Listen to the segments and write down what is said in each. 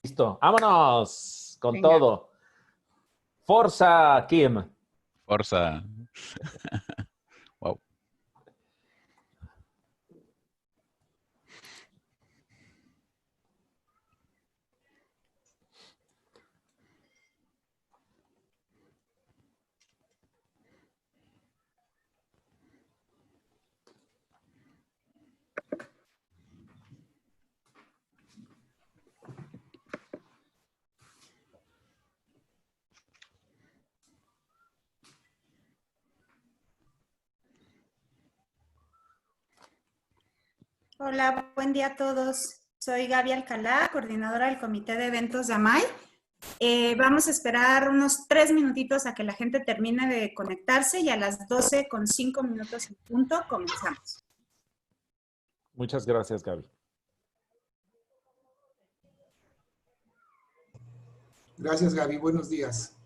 Listo, vámonos con Venga. todo. Forza, Kim. Forza. Wow. Hola, buen día a todos. Soy Gaby Alcalá, coordinadora del Comité de Eventos de AMAI. Vamos a esperar unos 3 minutitos a que la gente termine de conectarse y a las 12:05 en punto comenzamos. Muchas gracias, Gaby. Gracias, Gaby. Buenos días.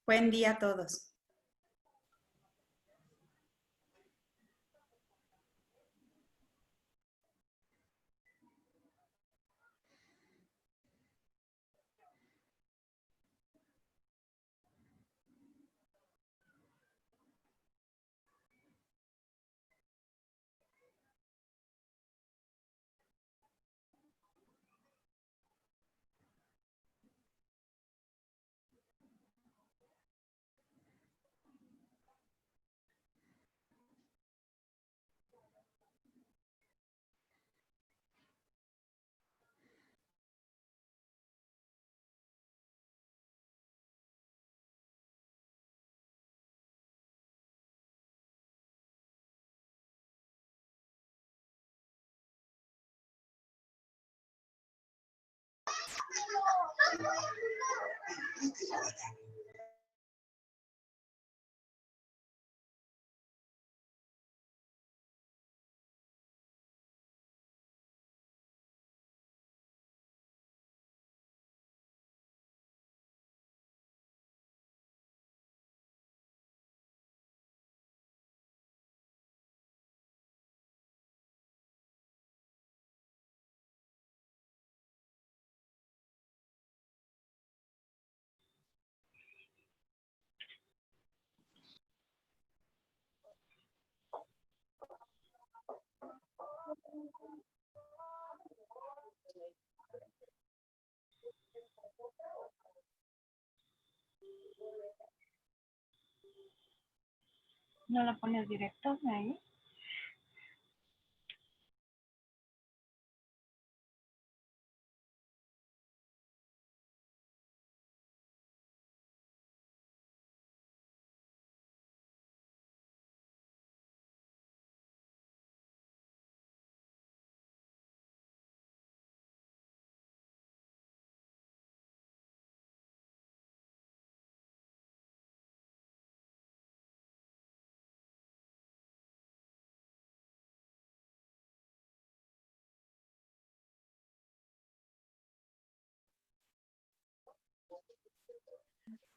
Buen día a todos. ¿No la pones directo de ahí?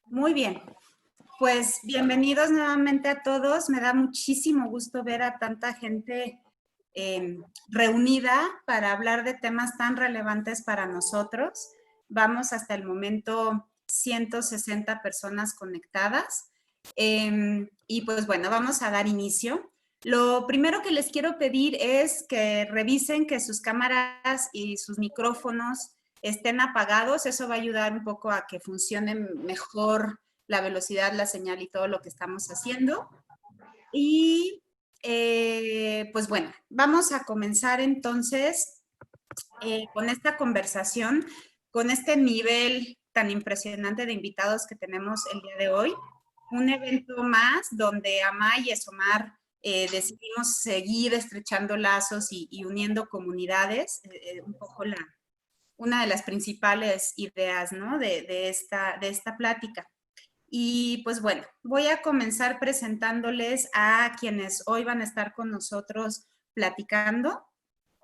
Muy bien. Pues bienvenidos nuevamente a todos. Me da muchísimo gusto ver a tanta gente reunida para hablar de temas tan relevantes para nosotros. Vamos hasta el momento 160 personas conectadas. Y pues bueno, vamos a dar inicio. Lo primero que les quiero pedir es que revisen que sus cámaras y sus micrófonos estén apagados. Eso va a ayudar un poco a que funcione mejor la velocidad, la señal y todo lo que estamos haciendo. Y pues bueno, vamos a comenzar entonces con esta conversación, con este nivel tan impresionante de invitados que tenemos el día de hoy. Un evento más donde AMAI y ESOMAR decidimos seguir estrechando lazos y uniendo comunidades, un poco una de las principales ideas, ¿no? de esta plática. Y pues bueno, voy a comenzar presentándoles a quienes hoy van a estar con nosotros platicando.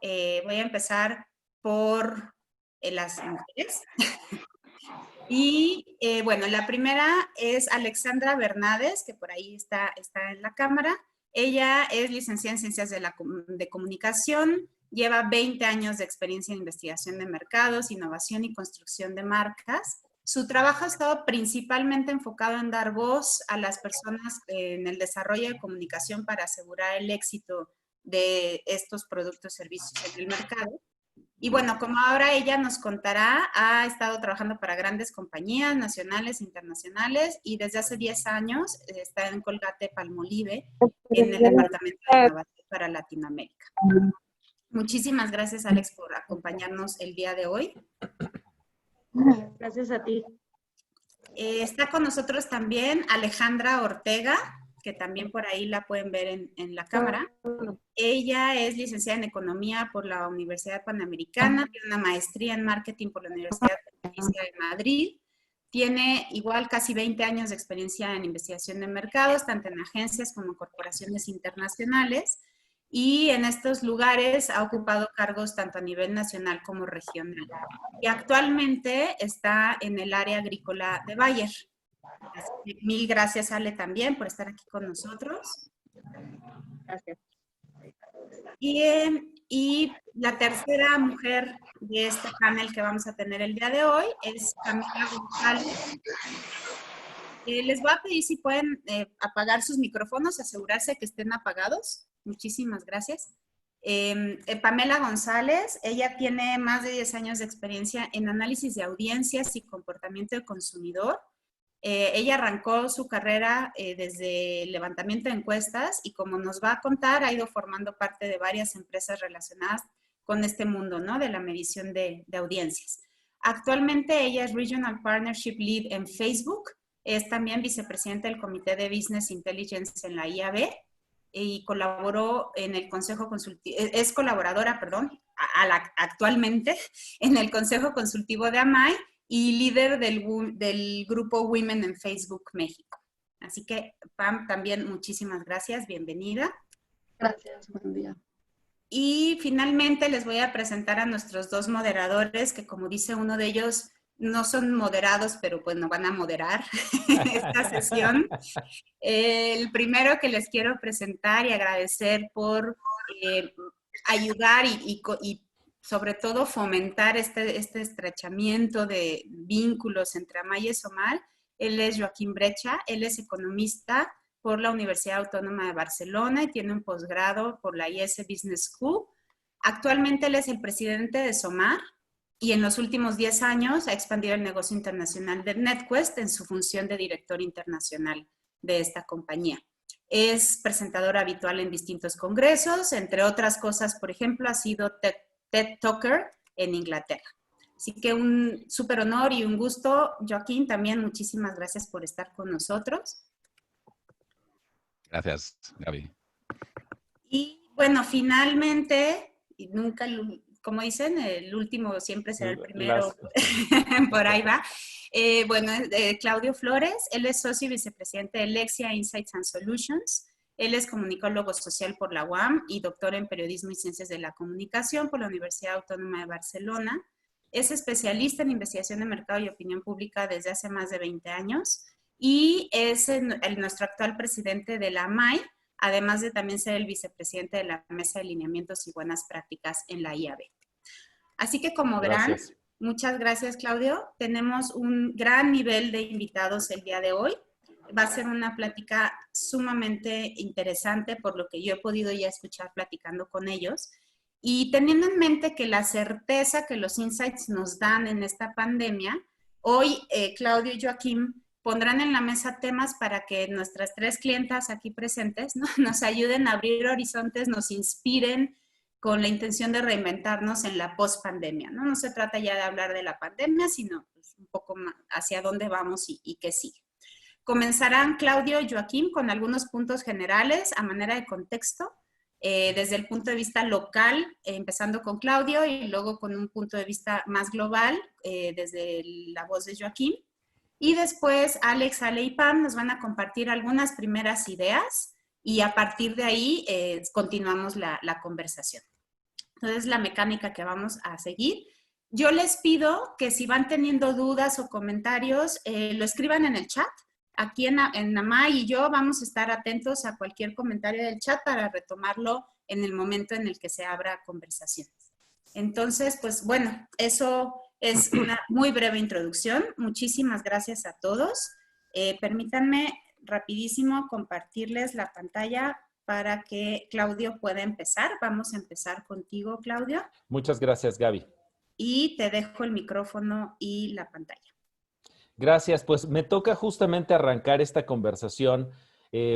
Voy a empezar por las mujeres. Y bueno, la primera es Alexandra Bernades, que por ahí está en la cámara. Ella es licenciada en Ciencias de Comunicación, Lleva 20 años de experiencia en investigación de mercados, innovación y construcción de marcas. Su trabajo ha estado principalmente enfocado en dar voz a las personas en el desarrollo de comunicación para asegurar el éxito de estos productos y servicios en el mercado. Y bueno, como ahora ella nos contará, ha estado trabajando para grandes compañías nacionales e internacionales y desde hace 10 años está en Colgate-Palmolive en el Departamento de Innovación para Latinoamérica. Muchísimas gracias, Alex, por acompañarnos el día de hoy. Gracias a ti. Está con nosotros también Alejandra Ortega, que también por ahí la pueden ver en la cámara. Ella es licenciada en Economía por la Universidad Panamericana, tiene una maestría en Marketing por la Universidad Pontificia de Madrid, tiene igual casi 20 años de experiencia en investigación de mercados, tanto en agencias como en corporaciones internacionales, y en estos lugares ha ocupado cargos tanto a nivel nacional como regional. Y actualmente está en el área agrícola de Bayer. Así que mil gracias, Ale, también por estar aquí con nosotros. Gracias. Y la tercera mujer de este panel que vamos a tener el día de hoy es Pamela González. Les voy a pedir si pueden apagar sus micrófonos, asegurarse que estén apagados. Muchísimas gracias. Pamela González, ella tiene más de 10 años de experiencia en análisis de audiencias y comportamiento del consumidor. Ella arrancó su carrera desde el levantamiento de encuestas y como nos va a contar, ha ido formando parte de varias empresas relacionadas con este mundo, ¿no? De la medición de audiencias. Actualmente ella es Regional Partnership Lead en Facebook, es también vicepresidenta del Comité de Business Intelligence en la IAB y colaboró en el Consejo Consultivo, es colaboradora, perdón, actualmente en el Consejo Consultivo de AMAI y líder del grupo Women en Facebook México. Así que, Pam, también muchísimas gracias, bienvenida. Gracias, buen día. Y finalmente les voy a presentar a nuestros dos moderadores, que como dice uno de ellos, no son moderados, pero pues no van a moderar esta sesión. El primero que les quiero presentar y agradecer por ayudar y sobre todo fomentar este estrechamiento de vínculos entre AMAI y SOMAR. Él es Joaquín Brecha, él es economista por la Universidad Autónoma de Barcelona y tiene un posgrado por la IS Business School. Actualmente él es el presidente de SOMAR y en los últimos 10 años ha expandido el negocio internacional de NetQuest en su función de director internacional de esta compañía. Es presentador habitual en distintos congresos, entre otras cosas, por ejemplo, ha sido TED Talker en Inglaterra. Así que un súper honor y un gusto. Joaquín, también muchísimas gracias por estar con nosotros. Gracias, Gaby. Y bueno, finalmente, y nunca, como dicen, el último siempre será el primero, por ahí va. Bueno, Claudio Flores, él es socio y vicepresidente de Lexia Insights and Solutions. Él es comunicólogo social por la UAM y doctor en periodismo y ciencias de la comunicación por la Universidad Autónoma de Barcelona. Es especialista en investigación de mercado y opinión pública desde hace más de 20 años y es nuestro actual presidente de la AMAI, además de también ser el vicepresidente de la Mesa de Lineamientos y Buenas Prácticas en la IAB. Así que como verán, muchas gracias, Claudio. Tenemos un gran nivel de invitados el día de hoy. Va a ser una plática sumamente interesante por lo que yo he podido ya escuchar platicando con ellos. Y teniendo en mente que la certeza que los insights nos dan en esta pandemia, hoy Claudio y Joaquín pondrán en la mesa temas para que nuestras tres clientas aquí presentes, ¿no?, nos ayuden a abrir horizontes, nos inspiren con la intención de reinventarnos en la post-pandemia, ¿no? No se trata ya de hablar de la pandemia, sino pues, un poco más hacia dónde vamos y qué sigue. Comenzarán Claudio y Joaquín con algunos puntos generales a manera de contexto, desde el punto de vista local, empezando con Claudio y luego con un punto de vista más global, desde la voz de Joaquín. Y después Alex, Ale y Pam nos van a compartir algunas primeras ideas y a partir de ahí continuamos la conversación. Entonces, la mecánica que vamos a seguir. Yo les pido que si van teniendo dudas o comentarios, lo escriban en el chat. aquí en Amay y yo vamos a estar atentos a cualquier comentario del chat para retomarlo en el momento en el que se abra conversación. Entonces, pues bueno, eso es una muy breve introducción. Muchísimas gracias a todos. Permítanme rapidísimo compartirles la pantalla para que Claudio pueda empezar. Vamos a empezar contigo, Claudio. Muchas gracias, Gaby. Y te dejo el micrófono y la pantalla. Gracias, pues me toca justamente arrancar esta conversación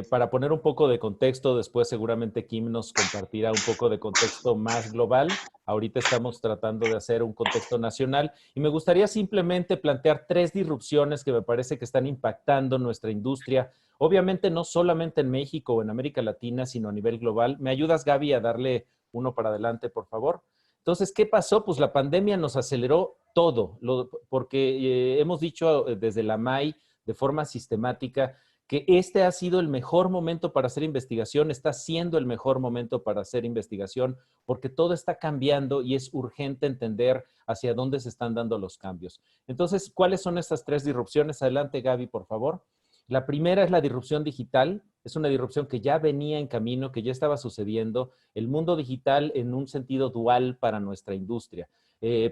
para poner un poco de contexto. Después seguramente Kim nos compartirá un poco de contexto más global. Ahorita estamos tratando de hacer un contexto nacional y me gustaría simplemente plantear 3 disrupciones que me parece que están impactando nuestra industria. Obviamente no solamente en México o en América Latina, sino a nivel global. ¿Me ayudas, Gaby, a darle uno para adelante, por favor? Entonces, ¿qué pasó? Pues la pandemia nos aceleró todo, porque hemos dicho desde la MAI de forma sistemática que este ha sido el mejor momento para hacer investigación, está siendo el mejor momento para hacer investigación, porque todo está cambiando y es urgente entender hacia dónde se están dando los cambios. Entonces, ¿cuáles son estas 3 disrupciones? Adelante, Gaby, por favor. La primera es la disrupción digital. Es una disrupción que ya venía en camino, que ya estaba sucediendo. El mundo digital en un sentido dual para nuestra industria.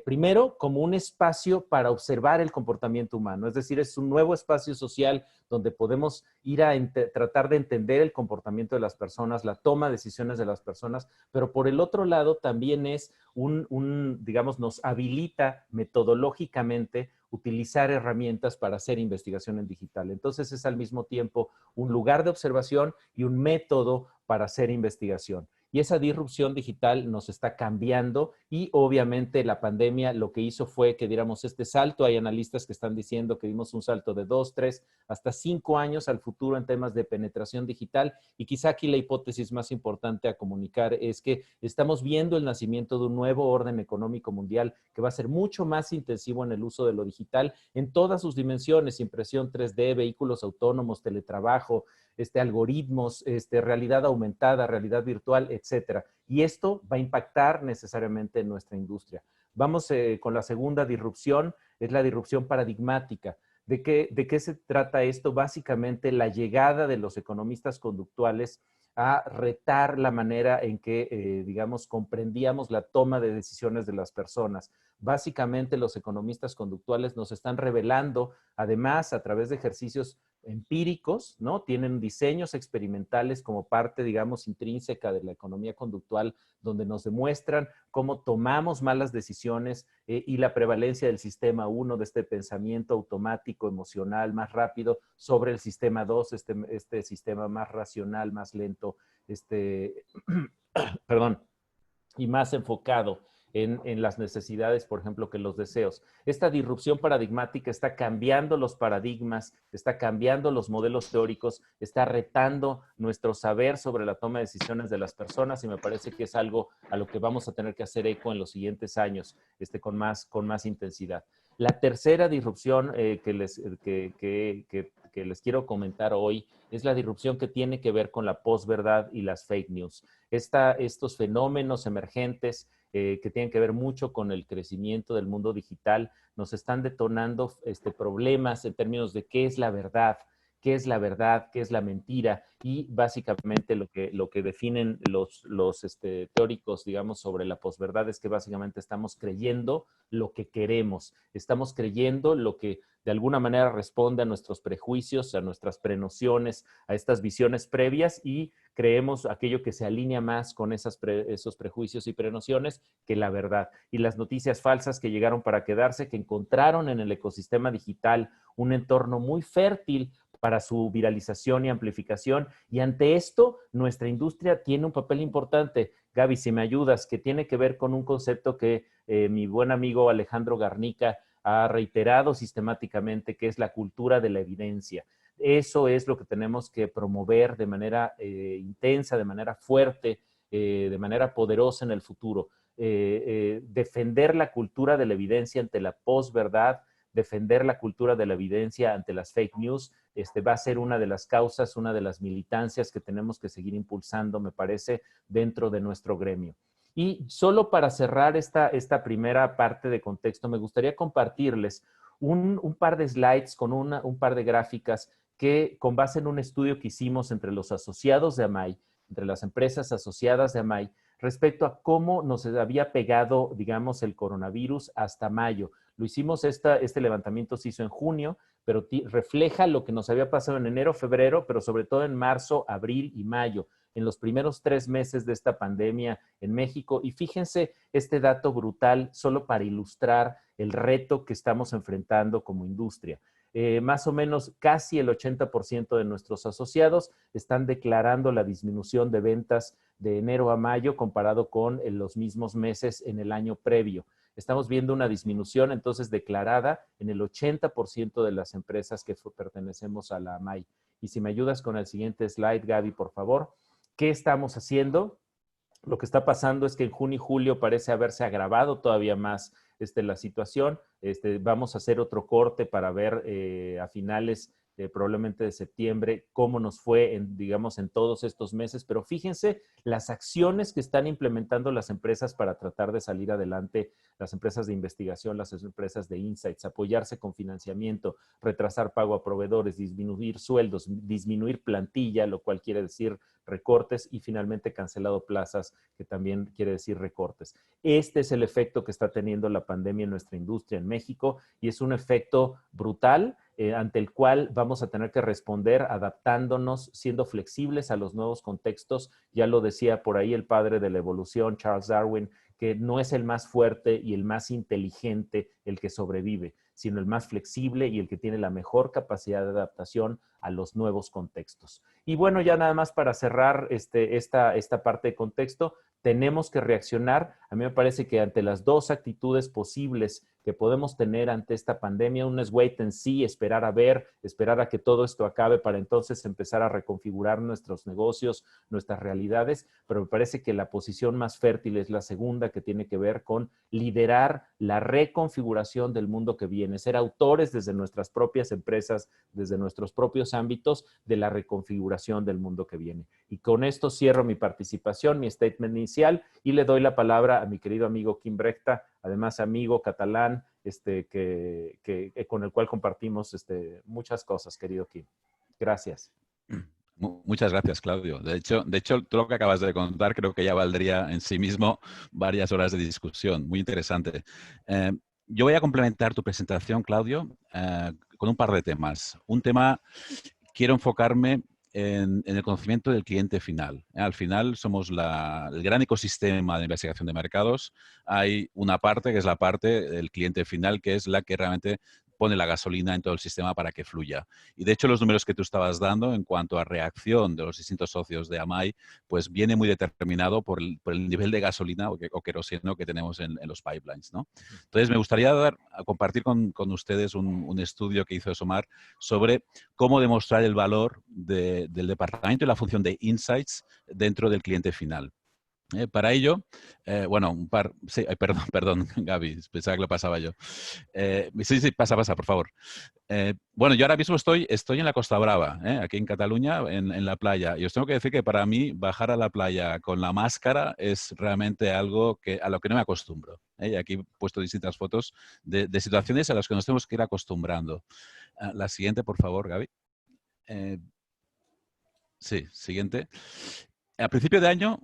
Primero, como un espacio para observar el comportamiento humano. Es decir, es un nuevo espacio social donde podemos ir a tratar de entender el comportamiento de las personas, la toma de decisiones de las personas, pero por el otro lado también es digamos, nos habilita metodológicamente utilizar herramientas para hacer investigación en digital. Entonces es al mismo tiempo un lugar de observación y un método para hacer investigación. Y esa disrupción digital nos está cambiando y obviamente la pandemia lo que hizo fue que diéramos este salto. Hay analistas que están diciendo que dimos un salto de 2, 3, hasta 5 años al futuro en temas de penetración digital. Y quizá aquí la hipótesis más importante a comunicar es que estamos viendo el nacimiento de un nuevo orden económico mundial que va a ser mucho más intensivo en el uso de lo digital en todas sus dimensiones: impresión 3D, vehículos autónomos, teletrabajo, algoritmos, realidad aumentada, realidad virtual, etcétera. Y esto va a impactar necesariamente en nuestra industria. Vamos con la segunda disrupción, es la disrupción paradigmática. ¿De qué se trata esto? Básicamente la llegada de los economistas conductuales a retar la manera en que, digamos, comprendíamos la toma de decisiones de las personas. Básicamente los economistas conductuales nos están revelando, además, a través de ejercicios empíricos, ¿no? Tienen diseños experimentales como parte, digamos, intrínseca de la economía conductual, donde nos demuestran cómo tomamos malas decisiones y la prevalencia del sistema 1, de este pensamiento automático, emocional, más rápido, sobre el sistema 2, este sistema más racional, más lento, perdón, y más enfocado en las necesidades, por ejemplo, que los deseos. Esta disrupción paradigmática está cambiando los paradigmas, está cambiando los modelos teóricos, está retando nuestro saber sobre la toma de decisiones de las personas y me parece que es algo a lo que vamos a tener que hacer eco en los siguientes años, con más intensidad. La tercera disrupción que les quiero comentar hoy es la disrupción que tiene que ver con la posverdad y las fake news. Estos fenómenos emergentes que tienen que ver mucho con el crecimiento del mundo digital nos están detonando problemas en términos de qué es la verdad, qué es la mentira y básicamente lo que definen los teóricos, digamos, sobre la posverdad es que básicamente estamos creyendo lo que queremos, estamos creyendo lo que de alguna manera responde a nuestros prejuicios, a nuestras prenociones, a estas visiones previas y creemos aquello que se alinea más con esos prejuicios y prenociones que la verdad. Y las noticias falsas que llegaron para quedarse, que encontraron en el ecosistema digital un entorno muy fértil para su viralización y amplificación. Y ante esto, nuestra industria tiene un papel importante. Gaby, si me ayudas, que tiene que ver con un concepto que mi buen amigo Alejandro Garnica ha reiterado sistemáticamente, que es la cultura de la evidencia. Eso es lo que tenemos que promover de manera intensa, de manera fuerte, de manera poderosa en el futuro. Defender la cultura de la evidencia ante la posverdad, defender la cultura de la evidencia ante las fake news, va a ser una de las causas, una de las militancias que tenemos que seguir impulsando, me parece, dentro de nuestro gremio. Y solo para cerrar esta primera parte de contexto, me gustaría compartirles un par de slides con un par de gráficas que con base en un estudio que hicimos entre los asociados de AMAI, entre las empresas asociadas de AMAI, respecto a cómo nos había pegado, digamos, el coronavirus hasta mayo. Lo hicimos, este levantamiento se hizo en junio, pero refleja lo que nos había pasado en enero, febrero, pero sobre todo en marzo, abril y mayo, en los primeros 3 meses de esta pandemia en México. Y fíjense este dato brutal, solo para ilustrar el reto que estamos enfrentando como industria. Más o menos casi el 80% de nuestros asociados están declarando la disminución de ventas de enero a mayo comparado con los mismos meses en el año previo. Estamos viendo una disminución entonces declarada en el 80% de las empresas que pertenecemos a la AMAI. Y si me ayudas con el siguiente slide, Gaby, por favor. ¿Qué estamos haciendo? Lo que está pasando es que en junio y julio parece haberse agravado todavía más la situación. Vamos a hacer otro corte para ver a finales probablemente de septiembre cómo nos fue, digamos, en todos estos meses. Pero fíjense las acciones que están implementando las empresas para tratar de salir adelante, las empresas de investigación, las empresas de insights, apoyarse con financiamiento, retrasar pago a proveedores, disminuir sueldos, disminuir plantilla, lo cual quiere decir recortes, y finalmente cancelado plazas, que también quiere decir recortes. Este es el efecto que está teniendo la pandemia en nuestra industria en México, y es un efecto brutal ante el cual vamos a tener que responder adaptándonos, siendo flexibles a los nuevos contextos. Ya lo decía por ahí el padre de la evolución, Charles Darwin, que no es el más fuerte y el más inteligente el que sobrevive, sino el más flexible y el que tiene la mejor capacidad de adaptación a los nuevos contextos. Y bueno, ya nada más para cerrar esta parte de contexto, tenemos que reaccionar. A mí me parece que ante las dos actitudes posibles que podemos tener ante esta pandemia, uno es wait and see, esperar a ver, esperar a que todo esto acabe para entonces empezar a reconfigurar nuestros negocios, nuestras realidades, pero me parece que la posición más fértil es la segunda, que tiene que ver con liderar la reconfiguración del mundo que viene, ser autores desde nuestras propias empresas, desde nuestros propios ámbitos de la reconfiguración del mundo que viene. Y con esto cierro mi participación, mi statement inicial, y le doy la palabra a mi querido amigo Kim Brecta, además amigo catalán, con el cual compartimos muchas cosas, querido Kim. Gracias. Muchas gracias, Claudio. De hecho, todo lo que acabas de contar creo que ya valdría en sí mismo varias horas de discusión. Muy interesante. Yo voy a complementar tu presentación, Claudio, con un par de temas. Un tema, quiero enfocarme en el conocimiento del cliente final. Al final somos el gran ecosistema de investigación de mercados. Hay una parte que es la parte del cliente final, que es la que realmente pone la gasolina en todo el sistema para que fluya. Y de hecho los números que tú estabas dando en cuanto a reacción de los distintos socios de AMAI, pues viene muy determinado por el nivel de gasolina o queroseno que tenemos en los pipelines, ¿no? Entonces me gustaría compartir con ustedes un estudio que hizo SOMAR sobre cómo demostrar el valor del departamento y la función de insights dentro del cliente final. Para ello, bueno, sí, perdón, Gaby, pensaba que lo pasaba yo. Sí, pasa, por favor. Bueno, yo ahora mismo estoy en la Costa Brava, aquí en Cataluña, en la playa. Y os tengo que decir que para mí bajar a la playa con la máscara es realmente algo a lo que no me acostumbro. Y aquí he puesto distintas fotos de situaciones a las que nos tenemos que ir acostumbrando. La siguiente, por favor, Gaby. Sí, siguiente. A principio de año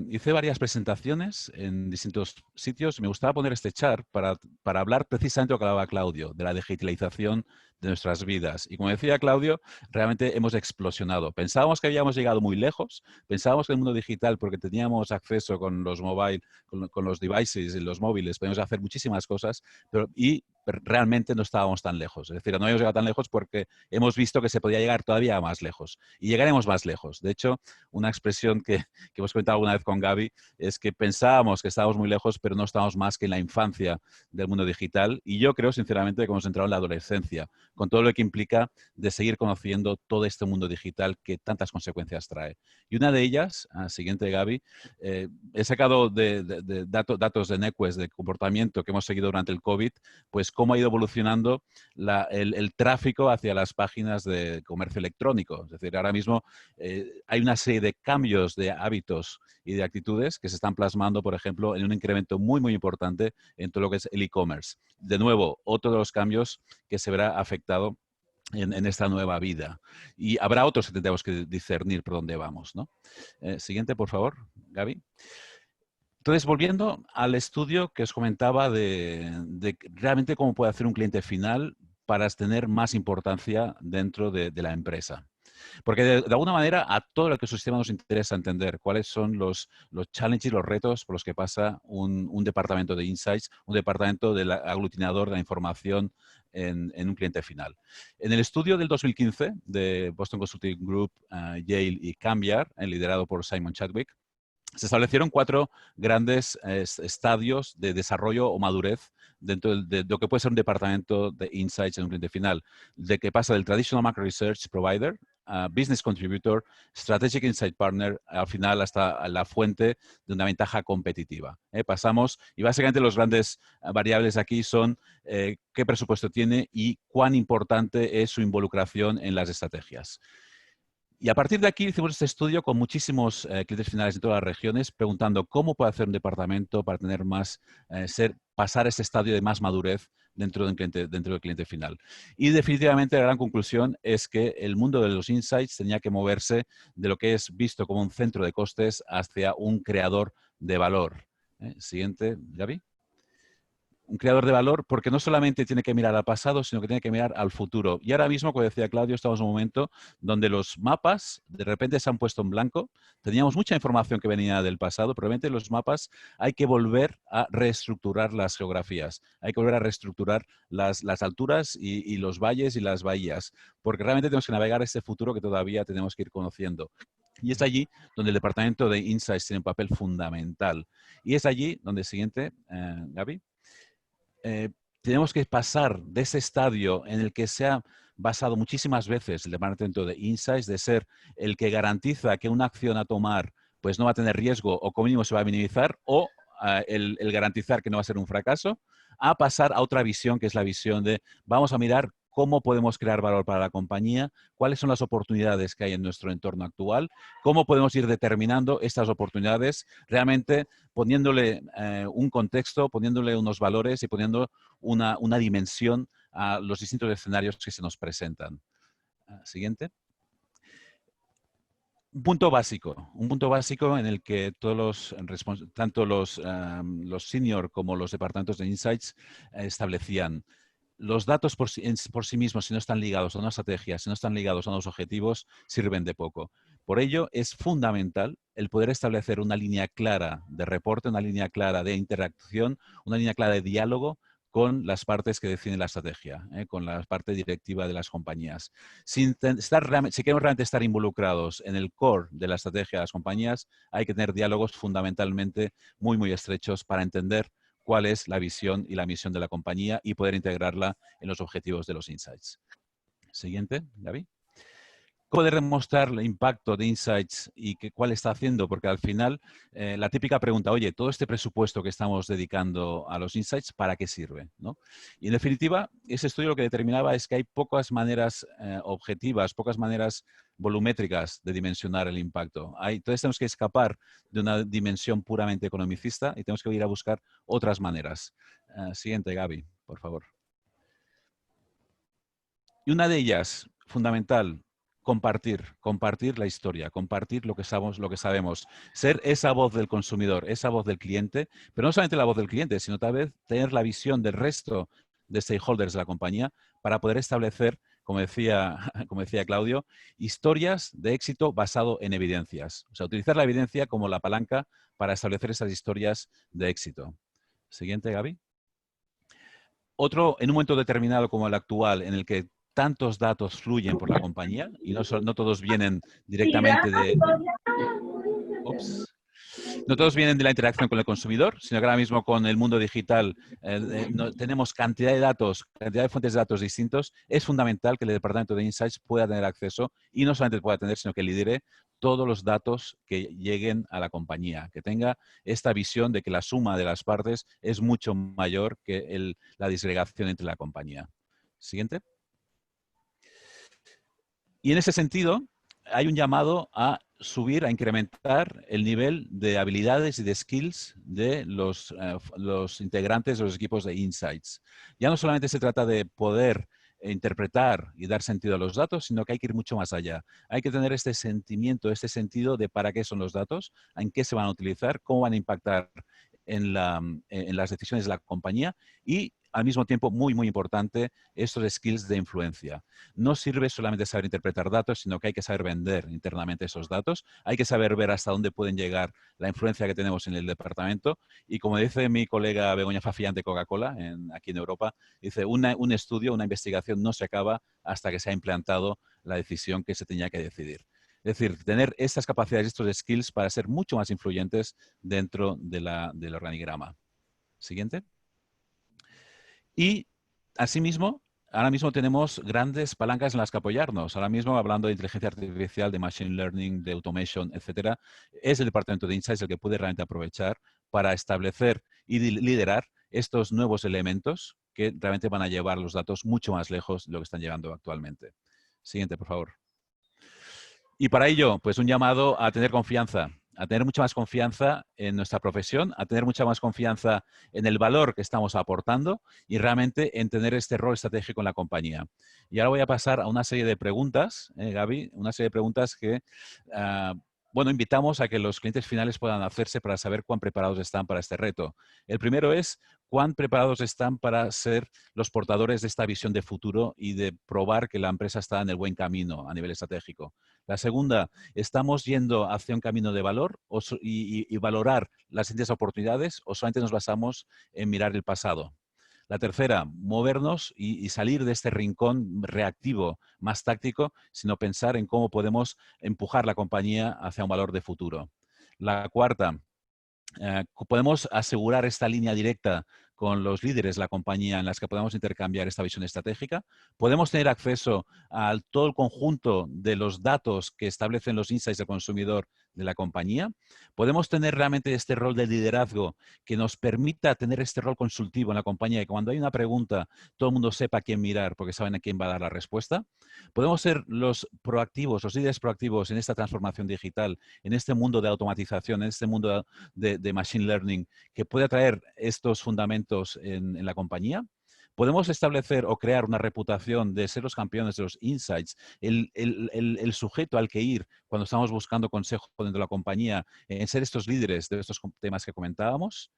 hice varias presentaciones en distintos sitios y me gustaba poner este chart para hablar precisamente de lo que hablaba Claudio, de la digitalización de nuestras vidas. Y como decía Claudio, realmente hemos explosionado. Pensábamos que habíamos llegado muy lejos, pensábamos que el mundo digital, porque teníamos acceso con los con los devices y los móviles, podíamos hacer muchísimas cosas, pero realmente no estábamos tan lejos. Es decir, no hemos llegado tan lejos porque hemos visto que se podía llegar todavía más lejos. Y llegaremos más lejos. De hecho, una expresión que hemos comentado alguna vez con Gaby es que pensábamos que estábamos muy lejos, pero no estábamos más que en la infancia del mundo digital. Y yo creo, sinceramente, que hemos entrado en la adolescencia, con todo lo que implica de seguir conociendo todo este mundo digital que tantas consecuencias trae. Y una de ellas, siguiente Gaby, he sacado de datos de NECUES de comportamiento que hemos seguido durante el COVID, pues cómo ha ido evolucionando el tráfico hacia las páginas de comercio electrónico. Es decir, ahora mismo hay una serie de cambios de hábitos y de actitudes que se están plasmando, por ejemplo, en un incremento muy, muy importante en todo lo que es el e-commerce. De nuevo, otro de los cambios que se verá afectado en esta nueva vida. Y habrá otros que tendremos que discernir por dónde vamos, ¿no? Siguiente, por favor, Gaby. Entonces, volviendo al estudio que os comentaba de realmente cómo puede hacer un cliente final para tener más importancia dentro de la empresa. Porque de alguna manera a todo lo que su sistema nos interesa entender cuáles son los challenges, los retos por los que pasa un departamento de insights, un departamento del aglutinador de la información en un cliente final. En el estudio del 2015 de Boston Consulting Group, Yale y Cambiar, liderado por Simon Chadwick, se establecieron 4 grandes estadios de desarrollo o madurez dentro de lo que puede ser un departamento de insights en un cliente final, de que pasa del traditional market research provider, business contributor, strategic insight partner, al final hasta la fuente de una ventaja competitiva. Pasamos, y básicamente los grandes variables aquí son qué presupuesto tiene y cuán importante es su involucración en las estrategias. Y a partir de aquí hicimos este estudio con muchísimos clientes finales de todas las regiones, preguntando cómo puede hacer un departamento para tener más, pasar ese estadio de más madurez dentro del cliente final. Y definitivamente la gran conclusión es que el mundo de los insights tenía que moverse de lo que es visto como un centro de costes hacia un creador de valor. Siguiente, Gaby. Un creador de valor porque no solamente tiene que mirar al pasado, sino que tiene que mirar al futuro. Y ahora mismo, como decía Claudio, estamos en un momento donde los mapas de repente se han puesto en blanco. Teníamos mucha información que venía del pasado, pero realmente los mapas hay que volver a reestructurar las geografías, hay que volver a reestructurar las alturas y los valles y las bahías, porque realmente tenemos que navegar ese futuro que todavía tenemos que ir conociendo. Y es allí donde el departamento de Insights tiene un papel fundamental. Y es allí donde, siguiente, Gaby. Tenemos que pasar de ese estadio en el que se ha basado muchísimas veces el departamento de Insights, de ser el que garantiza que una acción a tomar pues no va a tener riesgo o como mínimo se va a minimizar, o el garantizar que no va a ser un fracaso, a pasar a otra visión, que es la visión de vamos a mirar cómo podemos crear valor para la compañía, cuáles son las oportunidades que hay en nuestro entorno actual, cómo podemos ir determinando estas oportunidades, realmente poniéndole un contexto, poniéndole unos valores y poniendo una dimensión a los distintos escenarios que se nos presentan. Siguiente. Un punto básico en el que todos tanto los senior como los departamentos de Insights establecían. Los datos por sí mismos, si no están ligados a una estrategia, si no están ligados a unos objetivos, sirven de poco. Por ello, es fundamental el poder establecer una línea clara de reporte, una línea clara de interacción, una línea clara de diálogo con las partes que definen la estrategia, con la parte directiva de las compañías. Si queremos realmente estar involucrados en el core de la estrategia de las compañías, hay que tener diálogos fundamentalmente muy, muy estrechos para entender cuál es la visión y la misión de la compañía y poder integrarla en los objetivos de los insights. Siguiente, Gaby. Poder demostrar el impacto de Insights y cuál está haciendo, porque al final la típica pregunta, oye, todo este presupuesto que estamos dedicando a los Insights, ¿para qué sirve? ¿No? Y en definitiva, ese estudio lo que determinaba es que hay pocas maneras objetivas, pocas maneras volumétricas de dimensionar el impacto. Entonces tenemos que escapar de una dimensión puramente economicista y tenemos que ir a buscar otras maneras. Siguiente, Gaby, por favor. Y una de ellas, fundamental, compartir la historia, compartir lo que sabemos, ser esa voz del consumidor, esa voz del cliente, pero no solamente la voz del cliente, sino tal vez tener la visión del resto de stakeholders de la compañía para poder establecer, como decía Claudio, historias de éxito basado en evidencias. O sea, utilizar la evidencia como la palanca para establecer esas historias de éxito. Siguiente, Gaby. Otro, en un momento determinado como el actual, en el que tantos datos fluyen por la compañía y no todos vienen directamente no todos vienen de la interacción con el consumidor, sino que ahora mismo con el mundo digital tenemos cantidad de datos, cantidad de fuentes de datos distintos. Es fundamental que el departamento de Insights pueda tener acceso y no solamente pueda tener, sino que lidere todos los datos que lleguen a la compañía, que tenga esta visión de que la suma de las partes es mucho mayor que la disgregación entre la compañía. Siguiente. Y en ese sentido, hay un llamado a subir, a incrementar el nivel de habilidades y de skills de los integrantes de los equipos de Insights. Ya no solamente se trata de poder interpretar y dar sentido a los datos, sino que hay que ir mucho más allá. Hay que tener este sentimiento, este sentido de para qué son los datos, en qué se van a utilizar, cómo van a impactar en las decisiones de la compañía y, al mismo tiempo, muy, muy importante, estos skills de influencia. No sirve solamente saber interpretar datos, sino que hay que saber vender internamente esos datos. Hay que saber ver hasta dónde pueden llegar la influencia que tenemos en el departamento. Y como dice mi colega Begoña Fafián de Coca-Cola, aquí en Europa, dice, un estudio, una investigación no se acaba hasta que se ha implantado la decisión que se tenía que decidir. Es decir, tener estas capacidades, estos skills para ser mucho más influyentes dentro del organigrama. Siguiente. Y, asimismo, ahora mismo tenemos grandes palancas en las que apoyarnos. Ahora mismo, hablando de inteligencia artificial, de machine learning, de automation, etcétera, es el departamento de Insights el que puede realmente aprovechar para establecer y liderar estos nuevos elementos que realmente van a llevar los datos mucho más lejos de lo que están llegando actualmente. Siguiente, por favor. Y para ello, pues un llamado a tener confianza, a tener mucha más confianza en nuestra profesión, a tener mucha más confianza en el valor que estamos aportando y realmente en tener este rol estratégico en la compañía. Y ahora voy a pasar a una serie de preguntas, Gaby, una serie de preguntas que, bueno, invitamos a que los clientes finales puedan hacerse para saber cuán preparados están para este reto. El primero es cuán preparados están para ser los portadores de esta visión de futuro y de probar que la empresa está en el buen camino a nivel estratégico. La segunda, ¿estamos yendo hacia un camino de valor y valorar las distintas oportunidades o solamente nos basamos en mirar el pasado? La tercera, movernos y salir de este rincón reactivo más táctico, sino pensar en cómo podemos empujar la compañía hacia un valor de futuro. La cuarta, podemos asegurar esta línea directa con los líderes de la compañía en las que podamos intercambiar esta visión estratégica. Podemos tener acceso a todo el conjunto de los datos que establecen los insights del consumidor de la compañía. Podemos tener realmente este rol de liderazgo que nos permita tener este rol consultivo en la compañía y que cuando hay una pregunta todo el mundo sepa a quién mirar porque saben a quién va a dar la respuesta. Podemos ser los proactivos, los líderes proactivos en esta transformación digital, en este mundo de automatización, en este mundo de machine learning que puede traer estos fundamentos en la compañía. Podemos establecer o crear una reputación de ser los campeones de los insights, el sujeto al que ir cuando estamos buscando consejo dentro de la compañía, en ser estos líderes de estos temas que comentábamos.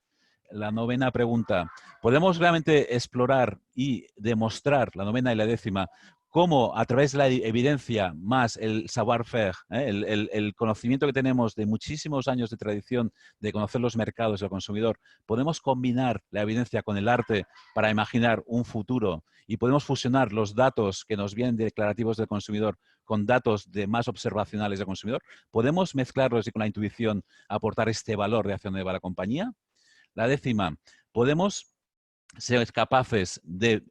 La novena pregunta, ¿podemos realmente explorar y demostrar, la novena y la décima, cómo a través de la evidencia más el savoir-faire, el conocimiento que tenemos de muchísimos años de tradición de conocer los mercados del consumidor, podemos combinar la evidencia con el arte para imaginar un futuro y podemos fusionar los datos que nos vienen declarativos del consumidor con datos más observacionales del consumidor? ¿Podemos mezclarlos y con la intuición aportar este valor de acción de la compañía? La décima, ¿podemos ser capaces de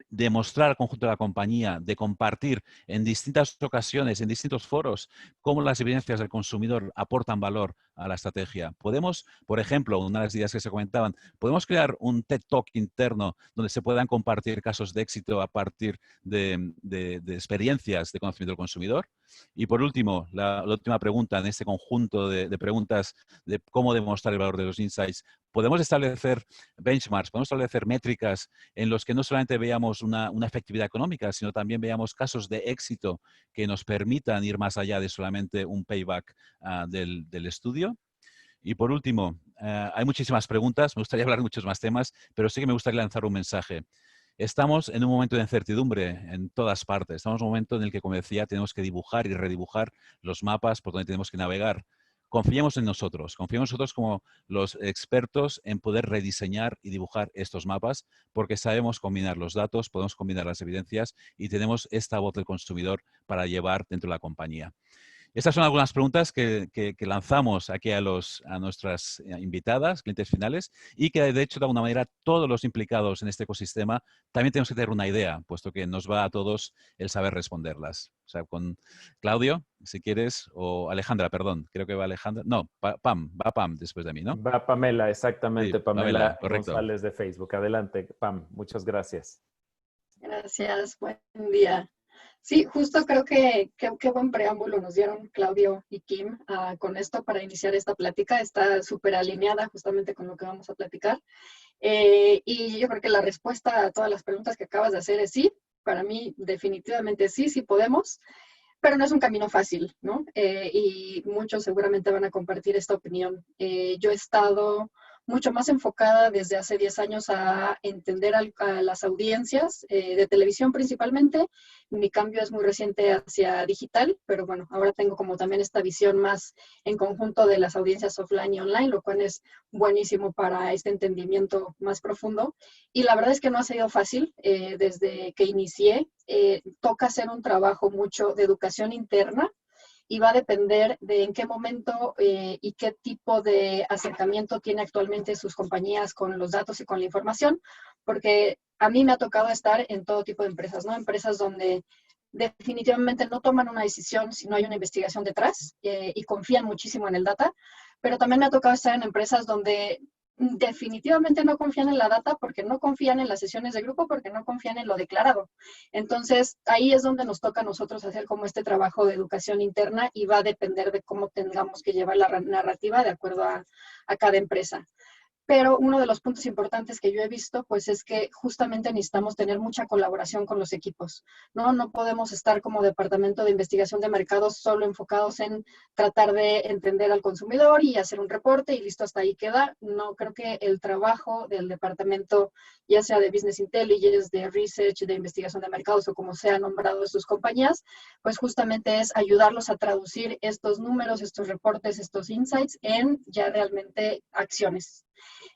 demostrar al conjunto de la compañía, de compartir en distintas ocasiones, en distintos foros, cómo las evidencias del consumidor aportan valor a la estrategia? Podemos, por ejemplo, una de las ideas que se comentaban, podemos crear un TED Talk interno donde se puedan compartir casos de éxito a partir de experiencias de conocimiento del consumidor. Y por último, la última pregunta en este conjunto de preguntas de cómo demostrar el valor de los insights. Podemos establecer benchmarks, podemos establecer métricas en los que no solamente veamos una efectividad económica, sino también veamos casos de éxito que nos permitan ir más allá de solamente un payback del estudio. Y por último, hay muchísimas preguntas, me gustaría hablar de muchos más temas, pero sí que me gustaría lanzar un mensaje. Estamos en un momento de incertidumbre en todas partes. Estamos en un momento en el que, como decía, tenemos que dibujar y redibujar los mapas por donde tenemos que navegar. Confiemos en nosotros como los expertos en poder rediseñar y dibujar estos mapas, porque sabemos combinar los datos, podemos combinar las evidencias y tenemos esta voz del consumidor para llevar dentro de la compañía. Estas son algunas preguntas que lanzamos aquí a nuestras invitadas, clientes finales, y que de hecho de alguna manera todos los implicados en este ecosistema también tenemos que tener una idea, puesto que nos va a todos el saber responderlas. O sea, con Claudio, si quieres, o Alejandra, perdón, creo que va Alejandra. No, Pam, va Pam después de mí, ¿no? Va Pamela, exactamente, Sí, Pamela correcto. González de Facebook. Adelante, Pam, muchas gracias. Gracias, buen día. Sí, justo creo que qué buen preámbulo nos dieron Claudio y Kim con esto para iniciar esta plática. Está súper alineada justamente con lo que vamos a platicar. Y yo creo que la respuesta a todas las preguntas que acabas de hacer es sí. para mí definitivamente sí, sí podemos, pero no es un camino fácil, ¿no? Y muchos seguramente van a compartir esta opinión. Yo he estado mucho más enfocada desde hace 10 años a entender a las audiencias de televisión principalmente. Mi cambio es muy reciente hacia digital, pero bueno, ahora tengo como también esta visión más en conjunto de las audiencias offline y online, lo cual es buenísimo para este entendimiento más profundo. Y la verdad es que no ha sido fácil desde que inicié. Toca hacer un trabajo mucho de educación interna y va a depender de en qué momento y qué tipo de acercamiento tiene actualmente sus compañías con los datos y con la información, porque a mí me ha tocado estar en todo tipo de empresas, ¿no? Empresas donde definitivamente no toman una decisión si no hay una investigación detrás y confían muchísimo en el data, pero también me ha tocado estar en empresas donde definitivamente no confían en la data porque no confían en las sesiones de grupo, porque no confían en lo declarado. Entonces, ahí es donde nos toca a nosotros hacer como este trabajo de educación interna y va a depender de cómo tengamos que llevar la narrativa de acuerdo a cada empresa. Pero uno de los puntos importantes que yo he visto, pues es que justamente necesitamos tener mucha colaboración con los equipos, ¿no? No podemos estar como departamento de investigación de mercados solo enfocados en tratar de entender al consumidor y hacer un reporte y listo, hasta ahí queda. No, creo que el trabajo del departamento, ya sea de Business Intelligence, de Research, de investigación de mercados o como sea nombrado sus compañías, pues justamente es ayudarlos a traducir estos números, estos reportes, estos insights en ya realmente acciones.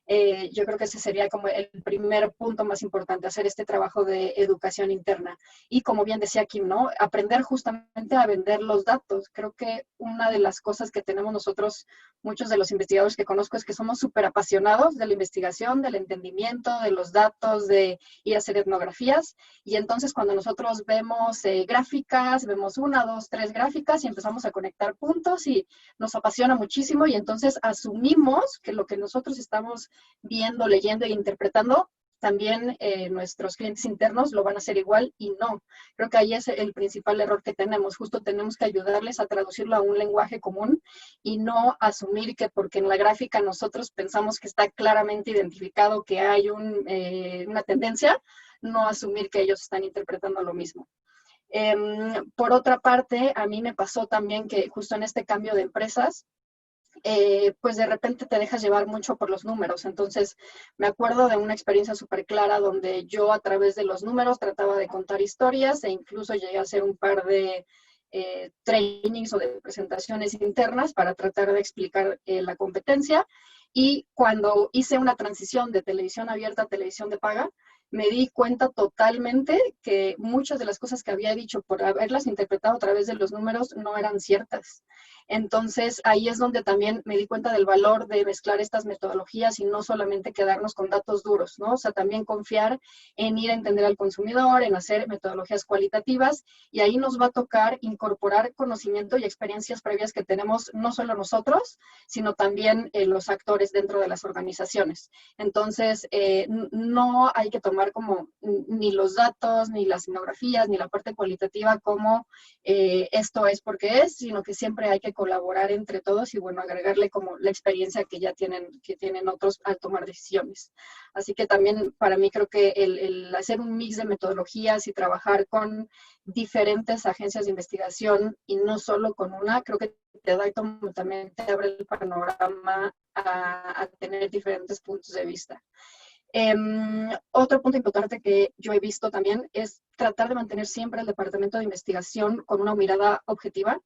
Yo creo que ese sería como el primer punto más importante, hacer este trabajo de educación interna. Y como bien decía Kim, ¿no? Aprender justamente a vender los datos. Creo que una de las cosas que tenemos nosotros, muchos de los investigadores que conozco, es que somos súper apasionados de la investigación, del entendimiento, de los datos, de ir a hacer etnografías. Y entonces cuando nosotros vemos gráficas, vemos 1, 2, 3 gráficas y empezamos a conectar puntos y nos apasiona muchísimo y entonces asumimos que lo que nosotros estamos viendo, leyendo e interpretando, también nuestros clientes internos lo van a hacer igual y no. Creo que ahí es el principal error que tenemos. Justo tenemos que ayudarles a traducirlo a un lenguaje común y no asumir que porque en la gráfica nosotros pensamos que está claramente identificado que hay una tendencia, no asumir que ellos están interpretando lo mismo. Por otra parte, a mí me pasó también que justo en este cambio de empresas, pues de repente te dejas llevar mucho por los números. Entonces, me acuerdo de una experiencia súper clara donde yo a través de los números trataba de contar historias e incluso llegué a hacer un par de trainings o de presentaciones internas para tratar de explicar la competencia. Y cuando hice una transición de televisión abierta a televisión de paga, me di cuenta totalmente que muchas de las cosas que había dicho por haberlas interpretado a través de los números no eran ciertas. Entonces, ahí es donde también me di cuenta del valor de mezclar estas metodologías y no solamente quedarnos con datos duros, ¿no? O sea, también confiar en ir a entender al consumidor, en hacer metodologías cualitativas y ahí nos va a tocar incorporar conocimiento y experiencias previas que tenemos no solo nosotros, sino también los actores dentro de las organizaciones. Entonces, no hay que tomar como ni los datos, ni las etnografías, ni la parte cualitativa como esto es porque es, sino que siempre hay que colaborar entre todos y bueno, agregarle como la experiencia que ya tienen otros al tomar decisiones. Así que también para mí creo que el hacer un mix de metodologías y trabajar con diferentes agencias de investigación y no solo con una, creo que te da como también te abre el panorama a tener diferentes puntos de vista. Otro punto importante que yo he visto también es tratar de mantener siempre el departamento de investigación con una mirada objetiva,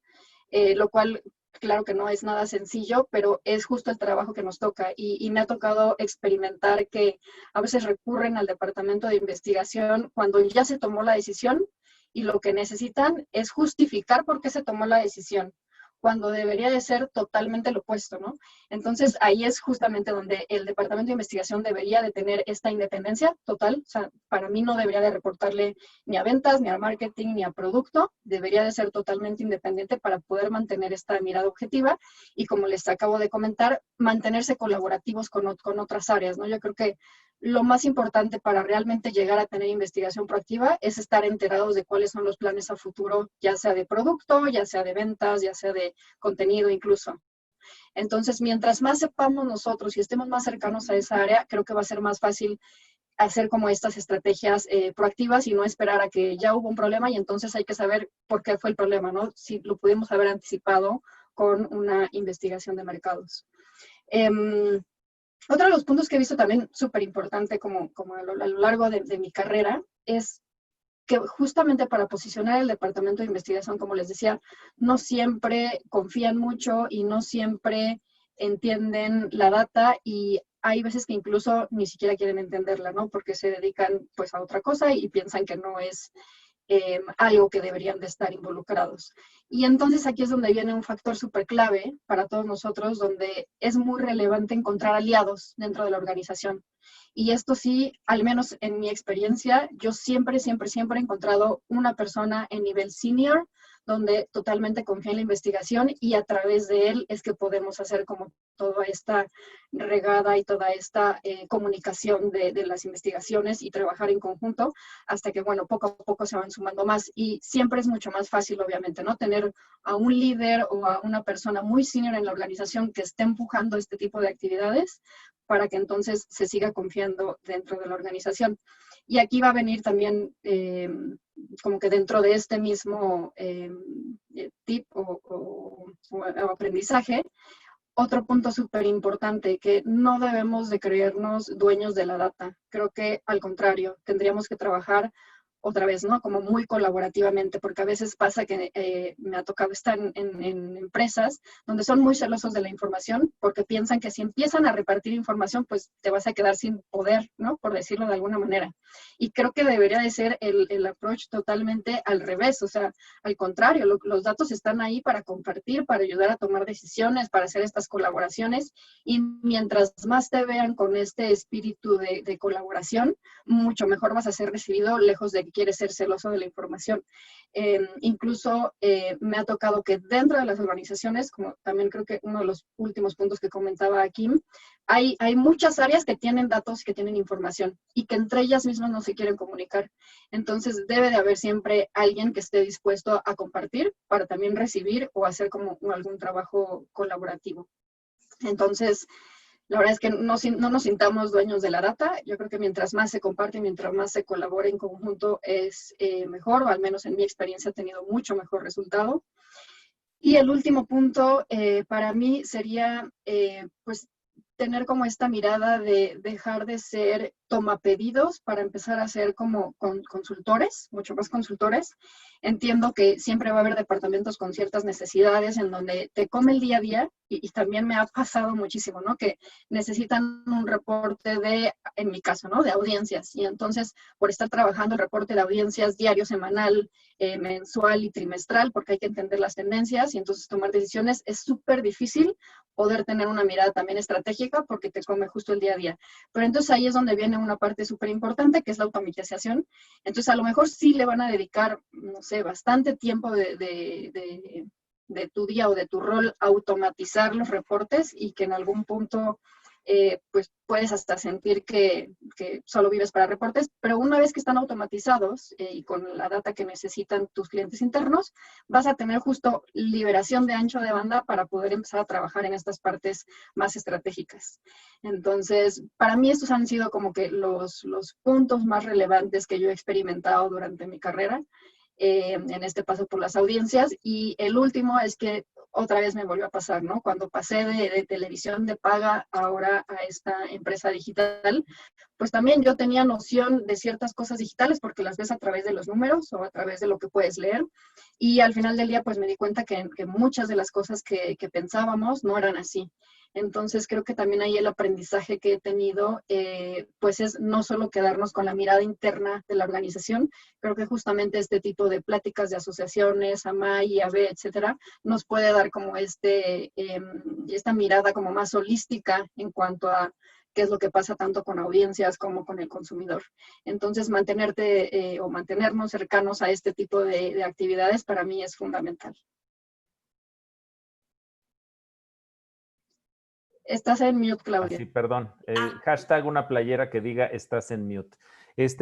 lo cual claro que no es nada sencillo, pero es justo el trabajo que nos toca y me ha tocado experimentar que a veces recurren al departamento de investigación cuando ya se tomó la decisión y lo que necesitan es justificar por qué se tomó la decisión, cuando debería de ser totalmente lo opuesto, ¿no? Entonces, ahí es justamente donde el Departamento de Investigación debería de tener esta independencia total. O sea, para mí no debería de reportarle ni a ventas, ni a marketing, ni a producto. Debería de ser totalmente independiente para poder mantener esta mirada objetiva y, como les acabo de comentar, mantenerse colaborativos con otras áreas, ¿no? Yo creo que lo más importante para realmente llegar a tener investigación proactiva es estar enterados de cuáles son los planes a futuro, ya sea de producto, ya sea de ventas, ya sea de contenido incluso. Entonces, mientras más sepamos nosotros y estemos más cercanos a esa área, creo que va a ser más fácil hacer como estas estrategias proactivas y no esperar a que ya hubo un problema y entonces hay que saber por qué fue el problema, ¿no? Si lo pudimos haber anticipado con una investigación de mercados. Otro de los puntos que he visto también súper importante como a lo largo de mi carrera es que justamente para posicionar el departamento de investigación, como les decía, no siempre confían mucho y no siempre entienden la data y hay veces que incluso ni siquiera quieren entenderla, ¿no? Porque se dedican pues a otra cosa y piensan que no es algo que deberían de estar involucrados. Y entonces aquí es donde viene un factor súper clave para todos nosotros, donde es muy relevante encontrar aliados dentro de la organización. Y esto sí, al menos en mi experiencia, yo siempre he encontrado una persona en nivel senior, donde totalmente confía en la investigación y a través de él es que podemos hacer como toda esta regada y toda esta comunicación de las investigaciones y trabajar en conjunto hasta que, bueno, poco a poco se van sumando más. Y siempre es mucho más fácil, obviamente, ¿no? Tener a un líder o a una persona muy senior en la organización que esté empujando este tipo de actividades para que entonces se siga confiando dentro de la organización. Y aquí va a venir también como que dentro de este mismo tip o aprendizaje, otro punto súper importante, que no debemos de creernos dueños de la data. Creo que al contrario, tendríamos que trabajar otra vez, ¿no? Como muy colaborativamente, porque a veces pasa que me ha tocado estar en empresas donde son muy celosos de la información, porque piensan que si empiezan a repartir información, pues te vas a quedar sin poder, ¿no? Por decirlo de alguna manera. Y creo que debería de ser el approach totalmente al revés, o sea, al contrario, los datos están ahí para compartir, para ayudar a tomar decisiones, para hacer estas colaboraciones, y mientras más te vean con este espíritu de colaboración, mucho mejor vas a ser recibido, lejos de que quieres ser celoso de la información. Incluso me ha tocado que dentro de las organizaciones, como también creo que uno de los últimos puntos que comentaba Kim, hay muchas áreas que tienen datos, que tienen información y que entre ellas mismas no se quieren comunicar. Entonces debe de haber siempre alguien que esté dispuesto a compartir para también recibir o hacer como algún trabajo colaborativo. Entonces, la verdad es que no nos sintamos dueños de la data. Yo creo que mientras más se comparte, mientras más se colabore en conjunto es mejor, o al menos en mi experiencia ha tenido mucho mejor resultado. Y el último punto para mí sería pues tener como esta mirada de dejar de ser tomapedidos para empezar a ser como consultores, mucho más consultores. Entiendo que siempre va a haber departamentos con ciertas necesidades en donde te come el día a día y también me ha pasado muchísimo, ¿no? Que necesitan un reporte de, en mi caso, ¿no? De audiencias. Y entonces, por estar trabajando el reporte de audiencias diario, semanal, mensual y trimestral, porque hay que entender las tendencias y entonces tomar decisiones, es súper difícil poder tener una mirada también estratégica porque te come justo el día a día. Pero entonces ahí es donde viene una parte súper importante, que es la automatización. Entonces a lo mejor sí le van a dedicar, no sé, bastante tiempo de tu día o de tu rol a automatizar los reportes y que en algún punto pues puedes hasta sentir que solo vives para reportes, pero una vez que están automatizados y con la data que necesitan tus clientes internos, vas a tener justo liberación de ancho de banda para poder empezar a trabajar en estas partes más estratégicas. Entonces, para mí estos han sido como que los puntos más relevantes que yo he experimentado durante mi carrera. En este paso por las audiencias. Y el último es que otra vez me volvió a pasar, ¿no? Cuando pasé de televisión de paga ahora a esta empresa digital, pues también yo tenía noción de ciertas cosas digitales porque las ves a través de los números o a través de lo que puedes leer. Y al final del día, pues me di cuenta que muchas de las cosas que pensábamos no eran así. Entonces creo que también ahí el aprendizaje que he tenido, pues es no solo quedarnos con la mirada interna de la organización, creo que justamente este tipo de pláticas de asociaciones, AMAI, IAB, etcétera, nos puede dar como esta mirada como más holística en cuanto a qué es lo que pasa tanto con audiencias como con el consumidor. Entonces mantenerte o mantenernos cercanos a este tipo de actividades para mí es fundamental. Estás en mute, Claudia. Sí, perdón. Hashtag una playera que diga estás en mute.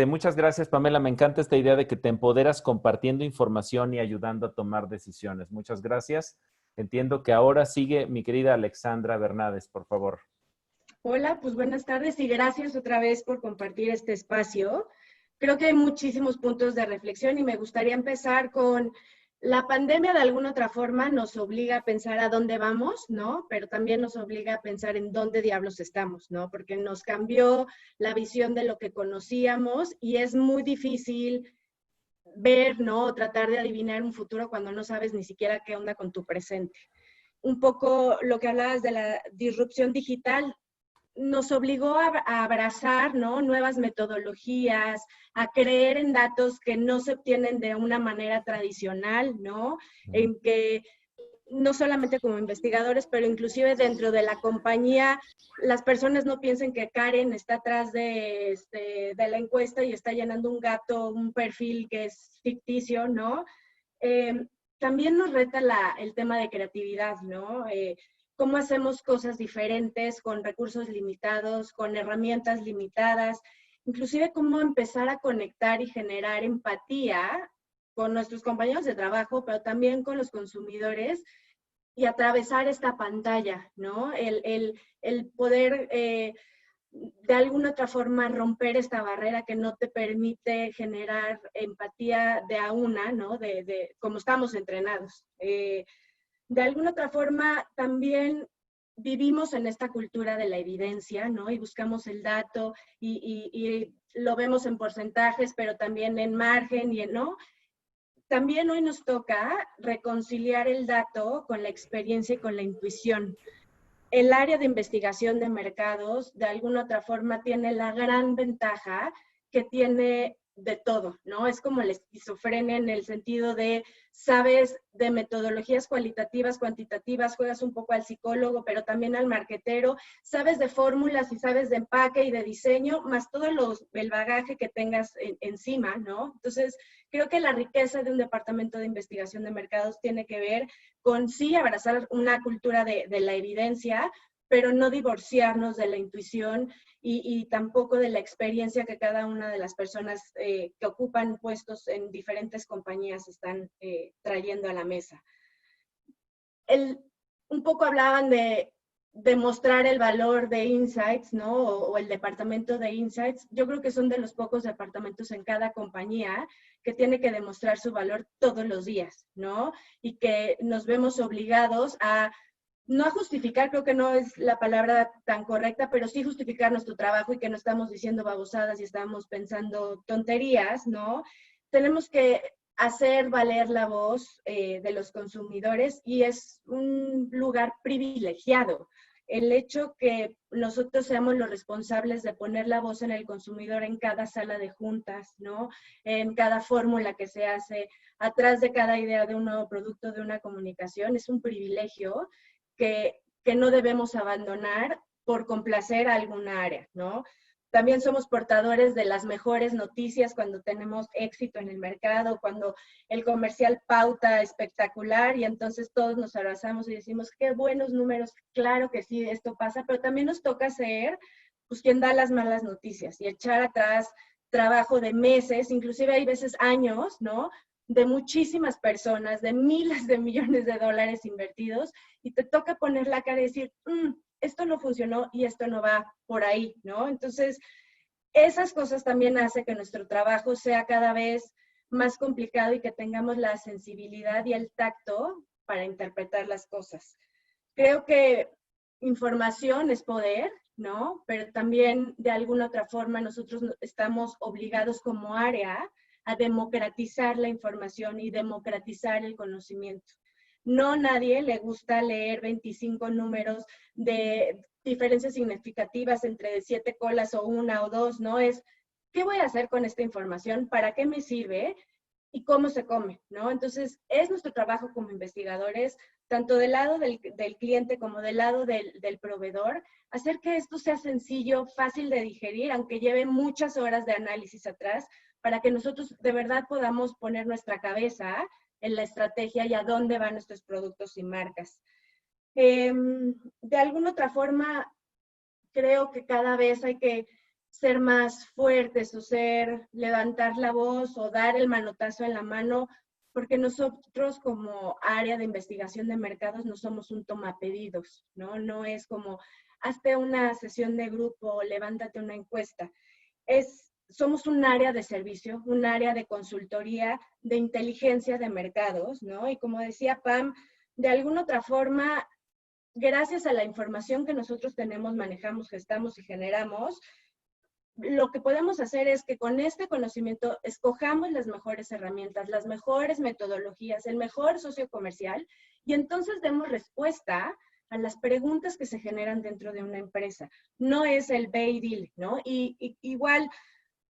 Muchas gracias, Pamela. Me encanta esta idea de que te empoderas compartiendo información y ayudando a tomar decisiones. Muchas gracias. Entiendo que ahora sigue mi querida Alexandra Bernades, por favor. Hola, pues buenas tardes y gracias otra vez por compartir este espacio. Creo que hay muchísimos puntos de reflexión y me gustaría empezar con la pandemia. De alguna otra forma nos obliga a pensar a dónde vamos, ¿no? Pero también nos obliga a pensar en dónde diablos estamos, ¿no? Porque nos cambió la visión de lo que conocíamos y es muy difícil ver, ¿no? O tratar de adivinar un futuro cuando no sabes ni siquiera qué onda con tu presente. Un poco lo que hablabas de la disrupción digital nos obligó a abrazar, ¿no? Nuevas metodologías, a creer en datos que no se obtienen de una manera tradicional, ¿no? En que no solamente como investigadores, pero inclusive dentro de la compañía, las personas no piensen que Karen está atrás de la encuesta y está llenando un gato, un perfil que es ficticio, ¿no? También nos reta el tema de creatividad, ¿no? Cómo hacemos cosas diferentes con recursos limitados, con herramientas limitadas, inclusive cómo empezar a conectar y generar empatía con nuestros compañeros de trabajo, pero también con los consumidores y atravesar esta pantalla, ¿no? El poder de alguna otra forma romper esta barrera que no te permite generar empatía de a una, ¿no? De como estamos entrenados. De alguna otra forma, también vivimos en esta cultura de la evidencia, ¿no? Y buscamos el dato y lo vemos en porcentajes, pero también en margen, ¿no? También hoy nos toca reconciliar el dato con la experiencia y con la intuición. El área de investigación de mercados, de alguna otra forma, tiene la gran ventaja que tiene de todo, ¿no? Es como la esquizofrenia en el sentido de, sabes de metodologías cualitativas, cuantitativas, juegas un poco al psicólogo, pero también al marquetero, sabes de fórmulas y sabes de empaque y de diseño, más todo el bagaje que tengas encima, ¿no? Entonces, creo que la riqueza de un departamento de investigación de mercados tiene que ver con sí abrazar una cultura de la evidencia, pero no divorciarnos de la intuición y tampoco de la experiencia que cada una de las personas que ocupan puestos en diferentes compañías están trayendo a la mesa. Un poco hablaban de demostrar el valor de Insights, ¿no? O el departamento de Insights. Yo creo que son de los pocos departamentos en cada compañía que tiene que demostrar su valor todos los días, ¿no? Y que nos vemos obligados a no a justificar, creo que no es la palabra tan correcta, pero sí justificar nuestro trabajo y que no estamos diciendo babosadas y estamos pensando tonterías, ¿no? Tenemos que hacer valer la voz de los consumidores y es un lugar privilegiado. El hecho que nosotros seamos los responsables de poner la voz en el consumidor en cada sala de juntas, ¿no? En cada fórmula que se hace, atrás de cada idea de un nuevo producto, de una comunicación, es un privilegio que no debemos abandonar por complacer a alguna área, ¿no? También somos portadores de las mejores noticias cuando tenemos éxito en el mercado, cuando el comercial pauta espectacular y entonces todos nos abrazamos y decimos, qué buenos números, claro que sí, esto pasa, pero también nos toca ser pues quien da las malas noticias y echar atrás trabajo de meses, inclusive hay veces años, ¿no? De muchísimas personas, de miles de millones de dólares invertidos, y te toca poner la cara y decir, esto no funcionó y esto no va por ahí, ¿no? Entonces, esas cosas también hacen que nuestro trabajo sea cada vez más complicado y que tengamos la sensibilidad y el tacto para interpretar las cosas. Creo que información es poder, ¿no? Pero también, de alguna otra forma, nosotros estamos obligados como área a democratizar la información y democratizar el conocimiento. No a nadie le gusta leer 25 números de diferencias significativas entre 7 colas o 1 o 2, ¿no? Es, ¿qué voy a hacer con esta información? ¿Para qué me sirve? ¿Y cómo se come? ¿No? Entonces, es nuestro trabajo como investigadores, tanto del lado del cliente como del lado del proveedor, hacer que esto sea sencillo, fácil de digerir, aunque lleve muchas horas de análisis atrás, para que nosotros de verdad podamos poner nuestra cabeza en la estrategia y a dónde van nuestros productos y marcas. De alguna otra forma, creo que cada vez hay que ser más fuertes o levantar la voz o dar el manotazo en la mano, porque nosotros como área de investigación de mercados no somos un tomapedidos, ¿no? No es como, hazte una sesión de grupo, levántate una encuesta. Somos un área de servicio, un área de consultoría, de inteligencia de mercados, ¿no? Y como decía Pam, de alguna otra forma, gracias a la información que nosotros tenemos, manejamos, gestamos y generamos, lo que podemos hacer es que con este conocimiento escojamos las mejores herramientas, las mejores metodologías, el mejor socio comercial, y entonces demos respuesta a las preguntas que se generan dentro de una empresa. No es el ve y dile, ¿no? Y igual,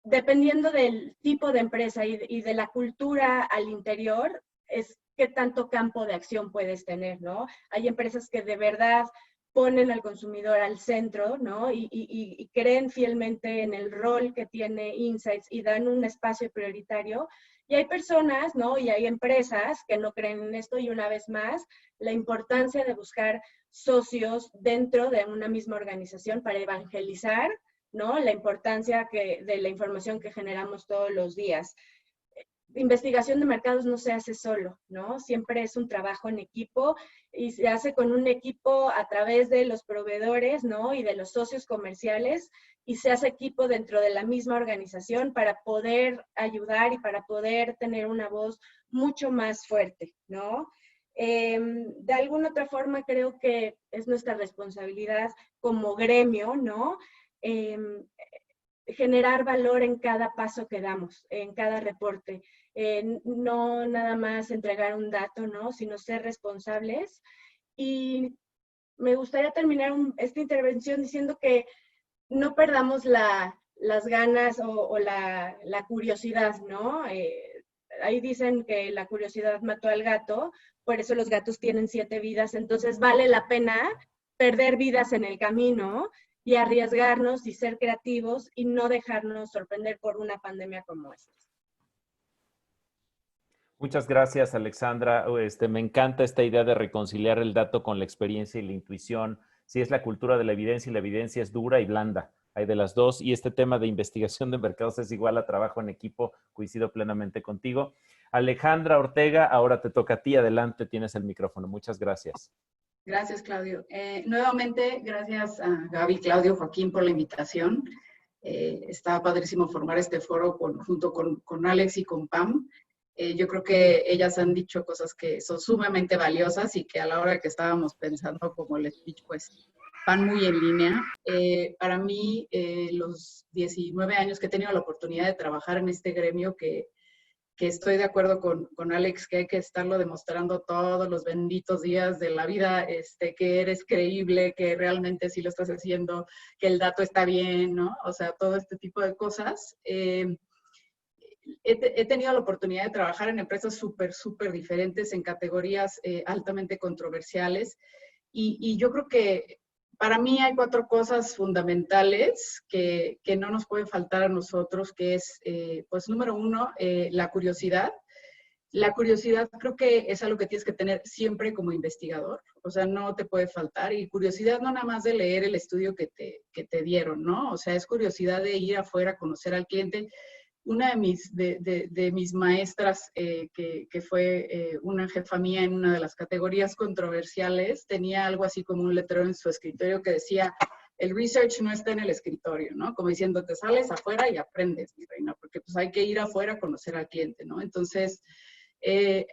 dependiendo del tipo de empresa y de la cultura al interior, es qué tanto campo de acción puedes tener, ¿no? Hay empresas que de verdad ponen al consumidor al centro, ¿no? Y creen fielmente en el rol que tiene Insights y dan un espacio prioritario. Y hay personas, ¿no? Y hay empresas que no creen en esto, y una vez más, la importancia de buscar socios dentro de una misma organización para evangelizar, ¿no? La importancia de la información que generamos todos los días. Investigación de mercados no se hace solo, ¿no? Siempre es un trabajo en equipo y se hace con un equipo a través de los proveedores, ¿no? Y de los socios comerciales, y se hace equipo dentro de la misma organización para poder ayudar y para poder tener una voz mucho más fuerte, ¿no? De alguna otra forma creo que es nuestra responsabilidad como gremio, ¿no? Generar valor en cada paso que damos, en cada reporte. No nada más entregar un dato, ¿no? Sino ser responsables. Y me gustaría terminar esta intervención diciendo que no perdamos las ganas o la curiosidad, ¿no? Ahí dicen que la curiosidad mató al gato, por eso los gatos tienen 7 vidas, entonces vale la pena perder vidas en el camino y arriesgarnos y ser creativos y no dejarnos sorprender por una pandemia como esta. Muchas gracias, Alexandra. Me encanta esta idea de reconciliar el dato con la experiencia y la intuición. Sí, es la cultura de la evidencia, y la evidencia es dura y blanda. Hay de las dos, y este tema de investigación de mercados es igual a trabajo en equipo. Coincido plenamente contigo. Alejandra Ortega, ahora te toca a ti. Adelante, tienes el micrófono. Muchas gracias. Gracias, Claudio. Nuevamente, gracias a Gaby, Claudio, Joaquín por la invitación. Está padrísimo formar este foro junto con Alex y con Pam. Yo creo que ellas han dicho cosas que son sumamente valiosas y que a la hora que estábamos pensando como el speech, pues van muy en línea. Para mí, los 19 años que he tenido la oportunidad de trabajar en este gremio, que estoy de acuerdo con Alex, que hay que estarlo demostrando todos los benditos días de la vida, que eres creíble, que realmente sí lo estás haciendo, que el dato está bien, ¿no? O sea, todo este tipo de cosas. He tenido la oportunidad de trabajar en empresas súper diferentes, en categorías altamente controversiales, y yo creo que para mí hay 4 cosas fundamentales que no nos pueden faltar a nosotros, que es, pues, número 1, la curiosidad. La curiosidad creo que es algo que tienes que tener siempre como investigador, o sea, no te puede faltar. Y curiosidad no nada más de leer el estudio que te dieron, ¿no? O sea, es curiosidad de ir afuera, conocer al cliente. Una de mis maestras, que fue una jefa mía en una de las categorías controversiales, tenía algo así como un letrero en su escritorio que decía: el research no está en el escritorio, ¿no? Como diciendo, te sales afuera y aprendes, mi reina, porque pues hay que ir afuera a conocer al cliente, ¿no? Entonces,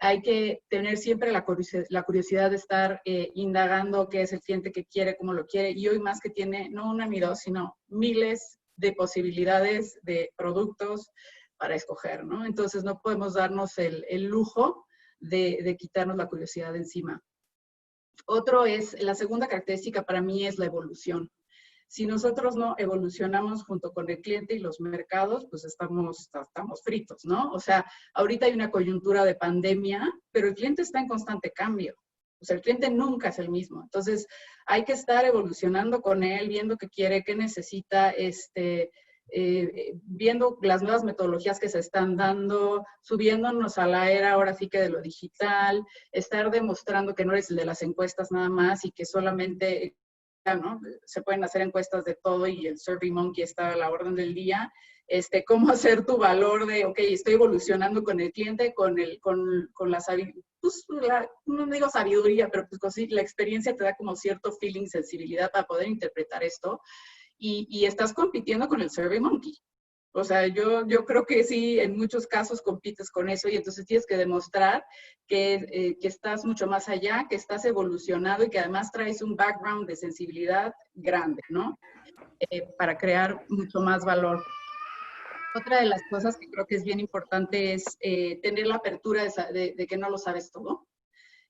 hay que tener siempre la curiosidad de estar indagando qué es el cliente, qué quiere, cómo lo quiere, y hoy más que tiene, no una ni dos, sino miles de posibilidades de productos para escoger, ¿no? Entonces no podemos darnos el lujo de quitarnos la curiosidad de encima. La segunda característica para mí es la evolución. Si nosotros no evolucionamos junto con el cliente y los mercados, pues estamos fritos, ¿no? O sea, ahorita hay una coyuntura de pandemia, pero el cliente está en constante cambio. O sea, el cliente nunca es el mismo. Entonces, hay que estar evolucionando con él, viendo qué quiere, qué necesita, viendo las nuevas metodologías que se están dando, subiéndonos a la era ahora sí que de lo digital, estar demostrando que no eres el de las encuestas nada más y que solamente, ¿no? Se pueden hacer encuestas de todo y el SurveyMonkey está a la orden del día. cómo hacer tu valor de, ok, estoy evolucionando con el cliente, con las pues, no digo sabiduría, pero pues sí, la experiencia te da como cierto feeling, sensibilidad para poder interpretar esto. Y estás compitiendo con el SurveyMonkey. O sea, yo creo que sí, en muchos casos compites con eso y entonces tienes que demostrar que estás mucho más allá, que estás evolucionado y que además traes un background de sensibilidad grande, ¿no? Para crear mucho más valor. Otra de las cosas que creo que es bien importante es tener la apertura de que no lo sabes todo.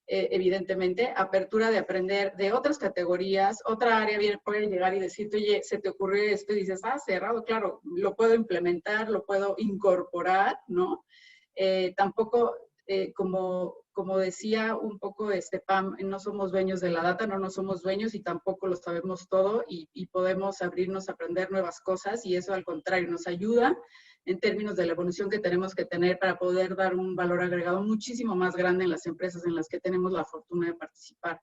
Evidentemente, apertura de aprender de otras categorías, otra área puede llegar y decirte, oye, se te ocurrió esto y dices, cerrado, claro, lo puedo implementar, lo puedo incorporar, ¿no? Tampoco, como decía un poco Pam, no somos dueños de la data, no somos dueños y tampoco lo sabemos todo y podemos abrirnos a aprender nuevas cosas y eso al contrario nos ayuda en términos de la evolución que tenemos que tener para poder dar un valor agregado muchísimo más grande en las empresas en las que tenemos la fortuna de participar.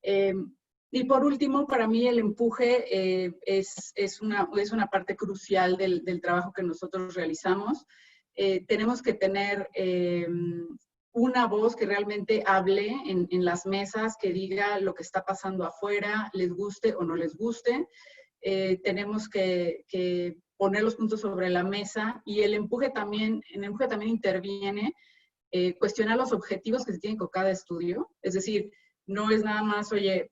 Y por último, para mí el empuje es una parte crucial del trabajo que nosotros realizamos. Tenemos que tener una voz que realmente hable en las mesas, que diga lo que está pasando afuera, les guste o no les guste. Tenemos que poner los puntos sobre la mesa y en el empuje también interviene cuestionar los objetivos que se tienen con cada estudio. Es decir, no es nada más, oye,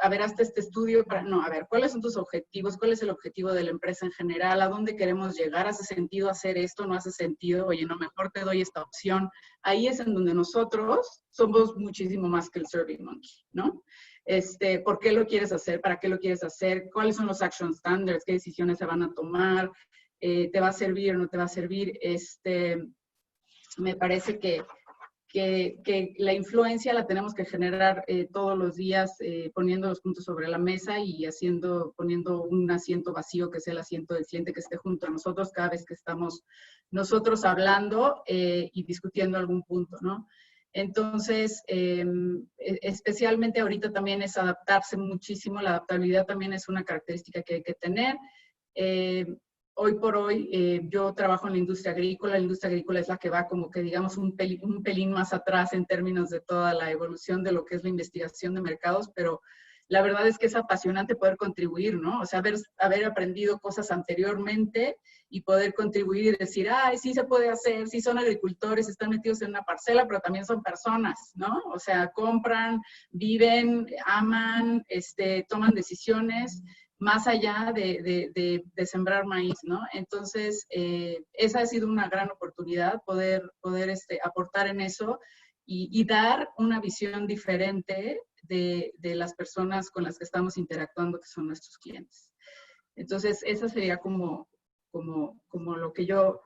a ver, hasta este estudio, no, a ver, ¿cuáles son tus objetivos? ¿Cuál es el objetivo de la empresa en general? ¿A dónde queremos llegar? ¿Hace sentido hacer esto? ¿No hace sentido? Oye, no, mejor te doy esta opción. Ahí es en donde nosotros somos muchísimo más que el SurveyMonkey, ¿no? ¿Por qué lo quieres hacer? ¿Para qué lo quieres hacer? ¿Cuáles son los action standards? ¿Qué decisiones se van a tomar? ¿Te va a servir o no te va a servir? Me parece que la influencia la tenemos que generar todos los días poniendo los puntos sobre la mesa y poniendo un asiento vacío que sea el asiento del cliente que esté junto a nosotros cada vez que estamos nosotros hablando y discutiendo algún punto, ¿no? Entonces, especialmente ahorita también es adaptarse muchísimo. La adaptabilidad también es una característica que hay que tener. Hoy por hoy, yo trabajo en la industria agrícola. La industria agrícola es la que va como que, digamos, un pelín más atrás en términos de toda la evolución de lo que es la investigación de mercados, pero la verdad es que es apasionante poder contribuir, ¿no? O sea, haber aprendido cosas anteriormente y poder contribuir y decir, ay, sí se puede hacer, sí son agricultores, están metidos en una parcela, pero también son personas, ¿no? O sea, compran, viven, aman, toman decisiones más allá de sembrar maíz, ¿no? Entonces, esa ha sido una gran oportunidad, poder aportar en eso y dar una visión diferente de las personas con las que estamos interactuando, que son nuestros clientes. Entonces, esa sería como lo que yo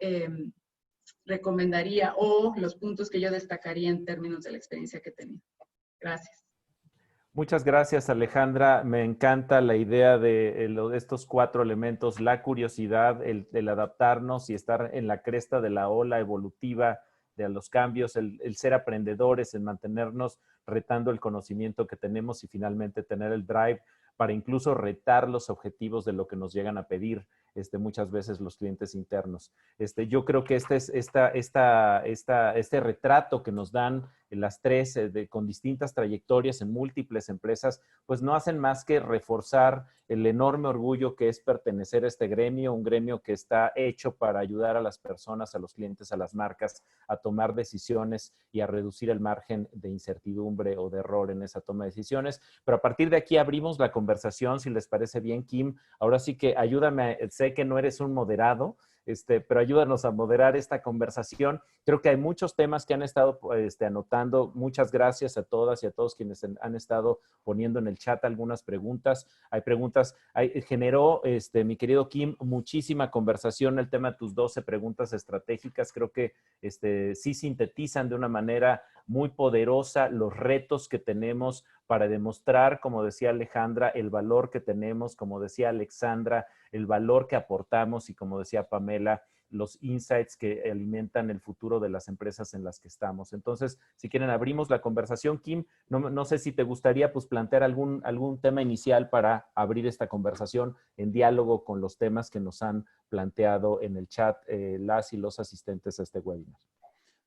recomendaría o los puntos que yo destacaría en términos de la experiencia que he tenido. Gracias. Muchas gracias, Alejandra. Me encanta la idea de estos 4 elementos: la curiosidad, el adaptarnos y estar en la cresta de la ola evolutiva de los cambios, el ser aprendedores, el mantenernos retando el conocimiento que tenemos y finalmente tener el drive para incluso retar los objetivos de lo que nos llegan a pedir muchas veces los clientes internos. Yo creo que este retrato que nos dan las 3 con distintas trayectorias en múltiples empresas, pues no hacen más que reforzar el enorme orgullo que es pertenecer a este gremio, un gremio que está hecho para ayudar a las personas, a los clientes, a las marcas, a tomar decisiones y a reducir el margen de incertidumbre o de error en esa toma de decisiones. Pero a partir de aquí abrimos la conversación, si les parece bien, Kim. Ahora sí que ayúdame, sé que no eres un moderado, pero ayúdanos a moderar esta conversación. Creo que hay muchos temas que han estado anotando. Muchas gracias a todas y a todos quienes han estado poniendo en el chat algunas preguntas. Hay preguntas, generó, mi querido Kim, muchísima conversación el tema de tus 12 preguntas estratégicas. Creo que sí sintetizan de una manera muy poderosa los retos que tenemos para demostrar, como decía Alejandra, el valor que tenemos, como decía Alexandra, el valor que aportamos y como decía Pamela, los insights que alimentan el futuro de las empresas en las que estamos. Entonces, si quieren, abrimos la conversación. Kim, no sé si te gustaría pues plantear algún tema inicial para abrir esta conversación en diálogo con los temas que nos han planteado en el chat las y los asistentes a este webinar.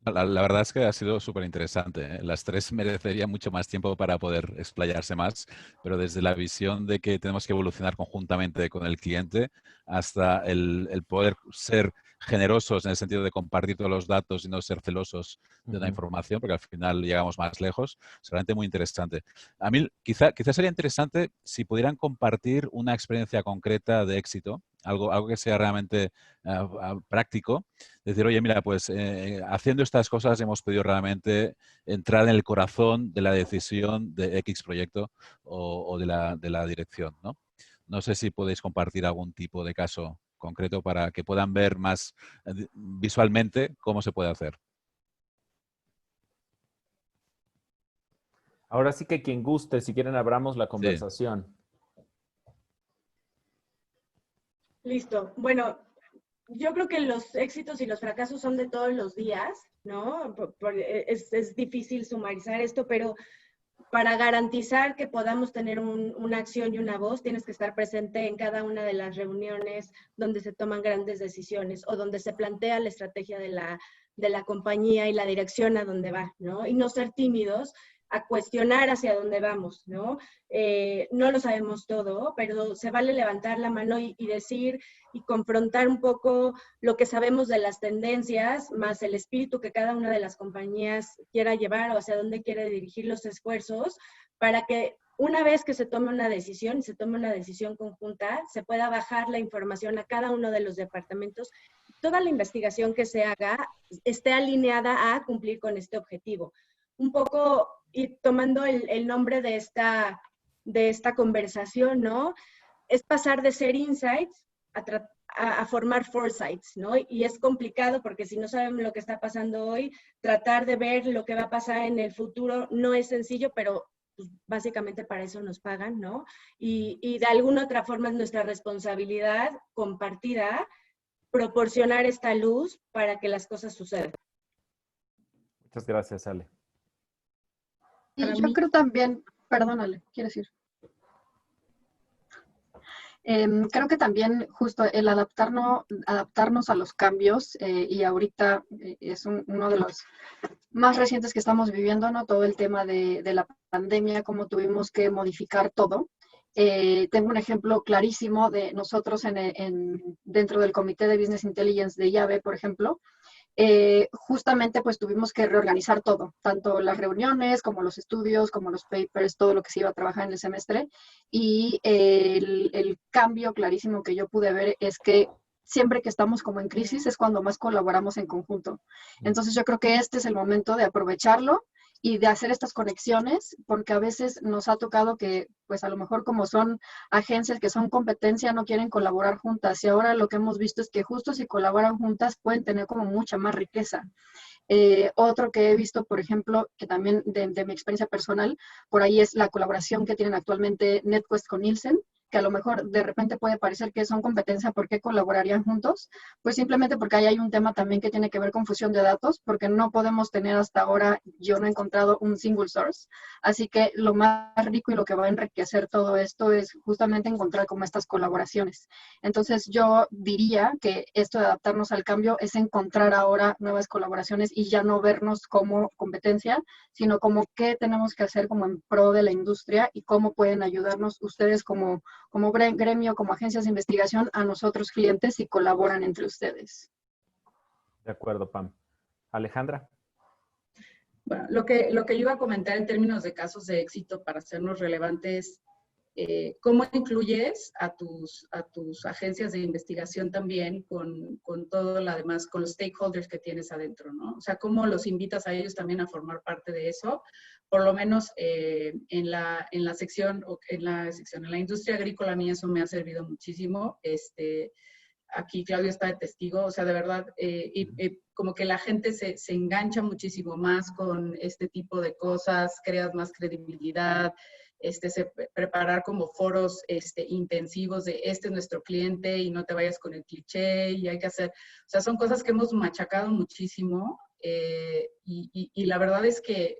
La verdad es que ha sido súper interesante, ¿eh? Las tres merecerían mucho más tiempo para poder explayarse más, pero desde la visión de que tenemos que evolucionar conjuntamente con el cliente hasta el poder ser generosos en el sentido de compartir todos los datos y no ser celosos de la información, porque al final llegamos más lejos, es realmente muy interesante. A mí quizá sería interesante si pudieran compartir una experiencia concreta de éxito, algo que sea realmente práctico. Decir, oye, mira, pues haciendo estas cosas hemos podido realmente entrar en el corazón de la decisión de X proyecto o de la dirección, ¿no? No sé si podéis compartir algún tipo de caso concreto para que puedan ver más visualmente cómo se puede hacer. Ahora sí que quien guste, si quieren, abramos la conversación. Sí. Listo. Bueno, yo creo que los éxitos y los fracasos son de todos los días, ¿no? Es difícil sumarizar esto, pero para garantizar que podamos tener una acción y una voz, tienes que estar presente en cada una de las reuniones donde se toman grandes decisiones o donde se plantea la estrategia de la compañía y la dirección a dónde va, ¿no? Y no ser tímidos a cuestionar hacia dónde vamos, ¿no? No lo sabemos todo, pero se vale levantar la mano y decir y confrontar un poco lo que sabemos de las tendencias, más el espíritu que cada una de las compañías quiera llevar o hacia dónde quiere dirigir los esfuerzos, para que una vez que se tome una decisión, y se tome una decisión conjunta, se pueda bajar la información a cada uno de los departamentos. Toda la investigación que se haga esté alineada a cumplir con este objetivo. Un poco y tomando el nombre de esta conversación, ¿no? Es pasar de ser insights a formar foresights, ¿no? Y es complicado porque si no sabemos lo que está pasando hoy, tratar de ver lo que va a pasar en el futuro no es sencillo, pero pues, básicamente para eso nos pagan, ¿no? Y de alguna otra forma es nuestra responsabilidad compartida proporcionar esta luz para que las cosas sucedan. Muchas gracias, Ale. Y yo creo también, perdónale, ¿quieres ir? Creo que también justo el adaptarnos a los cambios y ahorita es uno de los más recientes que estamos viviendo, ¿no? Todo el tema de la pandemia, cómo tuvimos que modificar todo. Tengo un ejemplo clarísimo de nosotros dentro del Comité de Business Intelligence de IAB, por ejemplo. Justamente pues tuvimos que reorganizar todo, tanto las reuniones como los estudios, como los papers, todo lo que se iba a trabajar en el semestre. Y el cambio clarísimo que yo pude ver es que siempre que estamos como en crisis es cuando más colaboramos en conjunto. Entonces yo creo que este es el momento de aprovecharlo y de hacer estas conexiones, porque a veces nos ha tocado que, pues a lo mejor como son agencias que son competencia, no quieren colaborar juntas. Y ahora lo que hemos visto es que justo si colaboran juntas pueden tener como mucha más riqueza. Otro que he visto, por ejemplo, que también de mi experiencia personal, por ahí es la colaboración que tienen actualmente NetQuest con Nielsen, que a lo mejor de repente puede parecer que son competencia, ¿por qué colaborarían juntos? Pues simplemente porque ahí hay un tema también que tiene que ver con fusión de datos, porque no podemos tener hasta ahora, yo no he encontrado un single source, así que lo más rico y lo que va a enriquecer todo esto es justamente encontrar como estas colaboraciones. Entonces yo diría que esto de adaptarnos al cambio es encontrar ahora nuevas colaboraciones y ya no vernos como competencia, sino como qué tenemos que hacer como en pro de la industria y cómo pueden ayudarnos ustedes como gremio, como agencias de investigación, a nosotros clientes si colaboran entre ustedes. De acuerdo, Pam. Alejandra. Bueno, lo que yo iba a comentar en términos de casos de éxito para hacernos relevantes, ¿cómo incluyes a tus agencias de investigación también con todo lo demás, con los stakeholders que tienes adentro, ¿no? O sea, ¿cómo los invitas a ellos también a formar parte de eso? Por lo menos en la industria agrícola a mí eso me ha servido muchísimo. Aquí Claudio está de testigo, o sea, de verdad, como que la gente se engancha muchísimo más con este tipo de cosas, creas más credibilidad, preparar como foros intensivos de este es nuestro cliente y no te vayas con el cliché y hay que hacer, o sea, son cosas que hemos machacado muchísimo y la verdad es que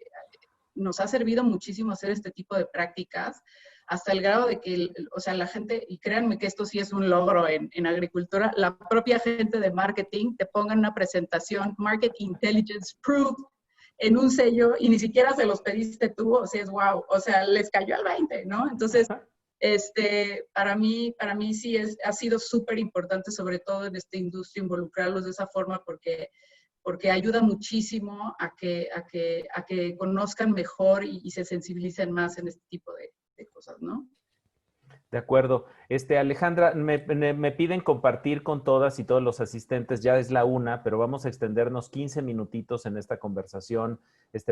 nos ha servido muchísimo hacer este tipo de prácticas hasta el grado de que, o sea, la gente, y créanme que esto sí es un logro en agricultura, la propia gente de marketing te ponga en una presentación Market Intelligence Proved en un sello y ni siquiera se los pediste tú, o sea, es wow, o sea, les cayó al 20, ¿no? Entonces, para mí sí ha sido súper importante, sobre todo en esta industria, involucrarlos de esa forma porque ayuda muchísimo a que conozcan mejor y se sensibilicen más en este tipo de cosas, ¿no? De acuerdo. Alejandra, me piden compartir con todas y todos los asistentes, ya es la 1, pero vamos a extendernos 15 minutitos en esta conversación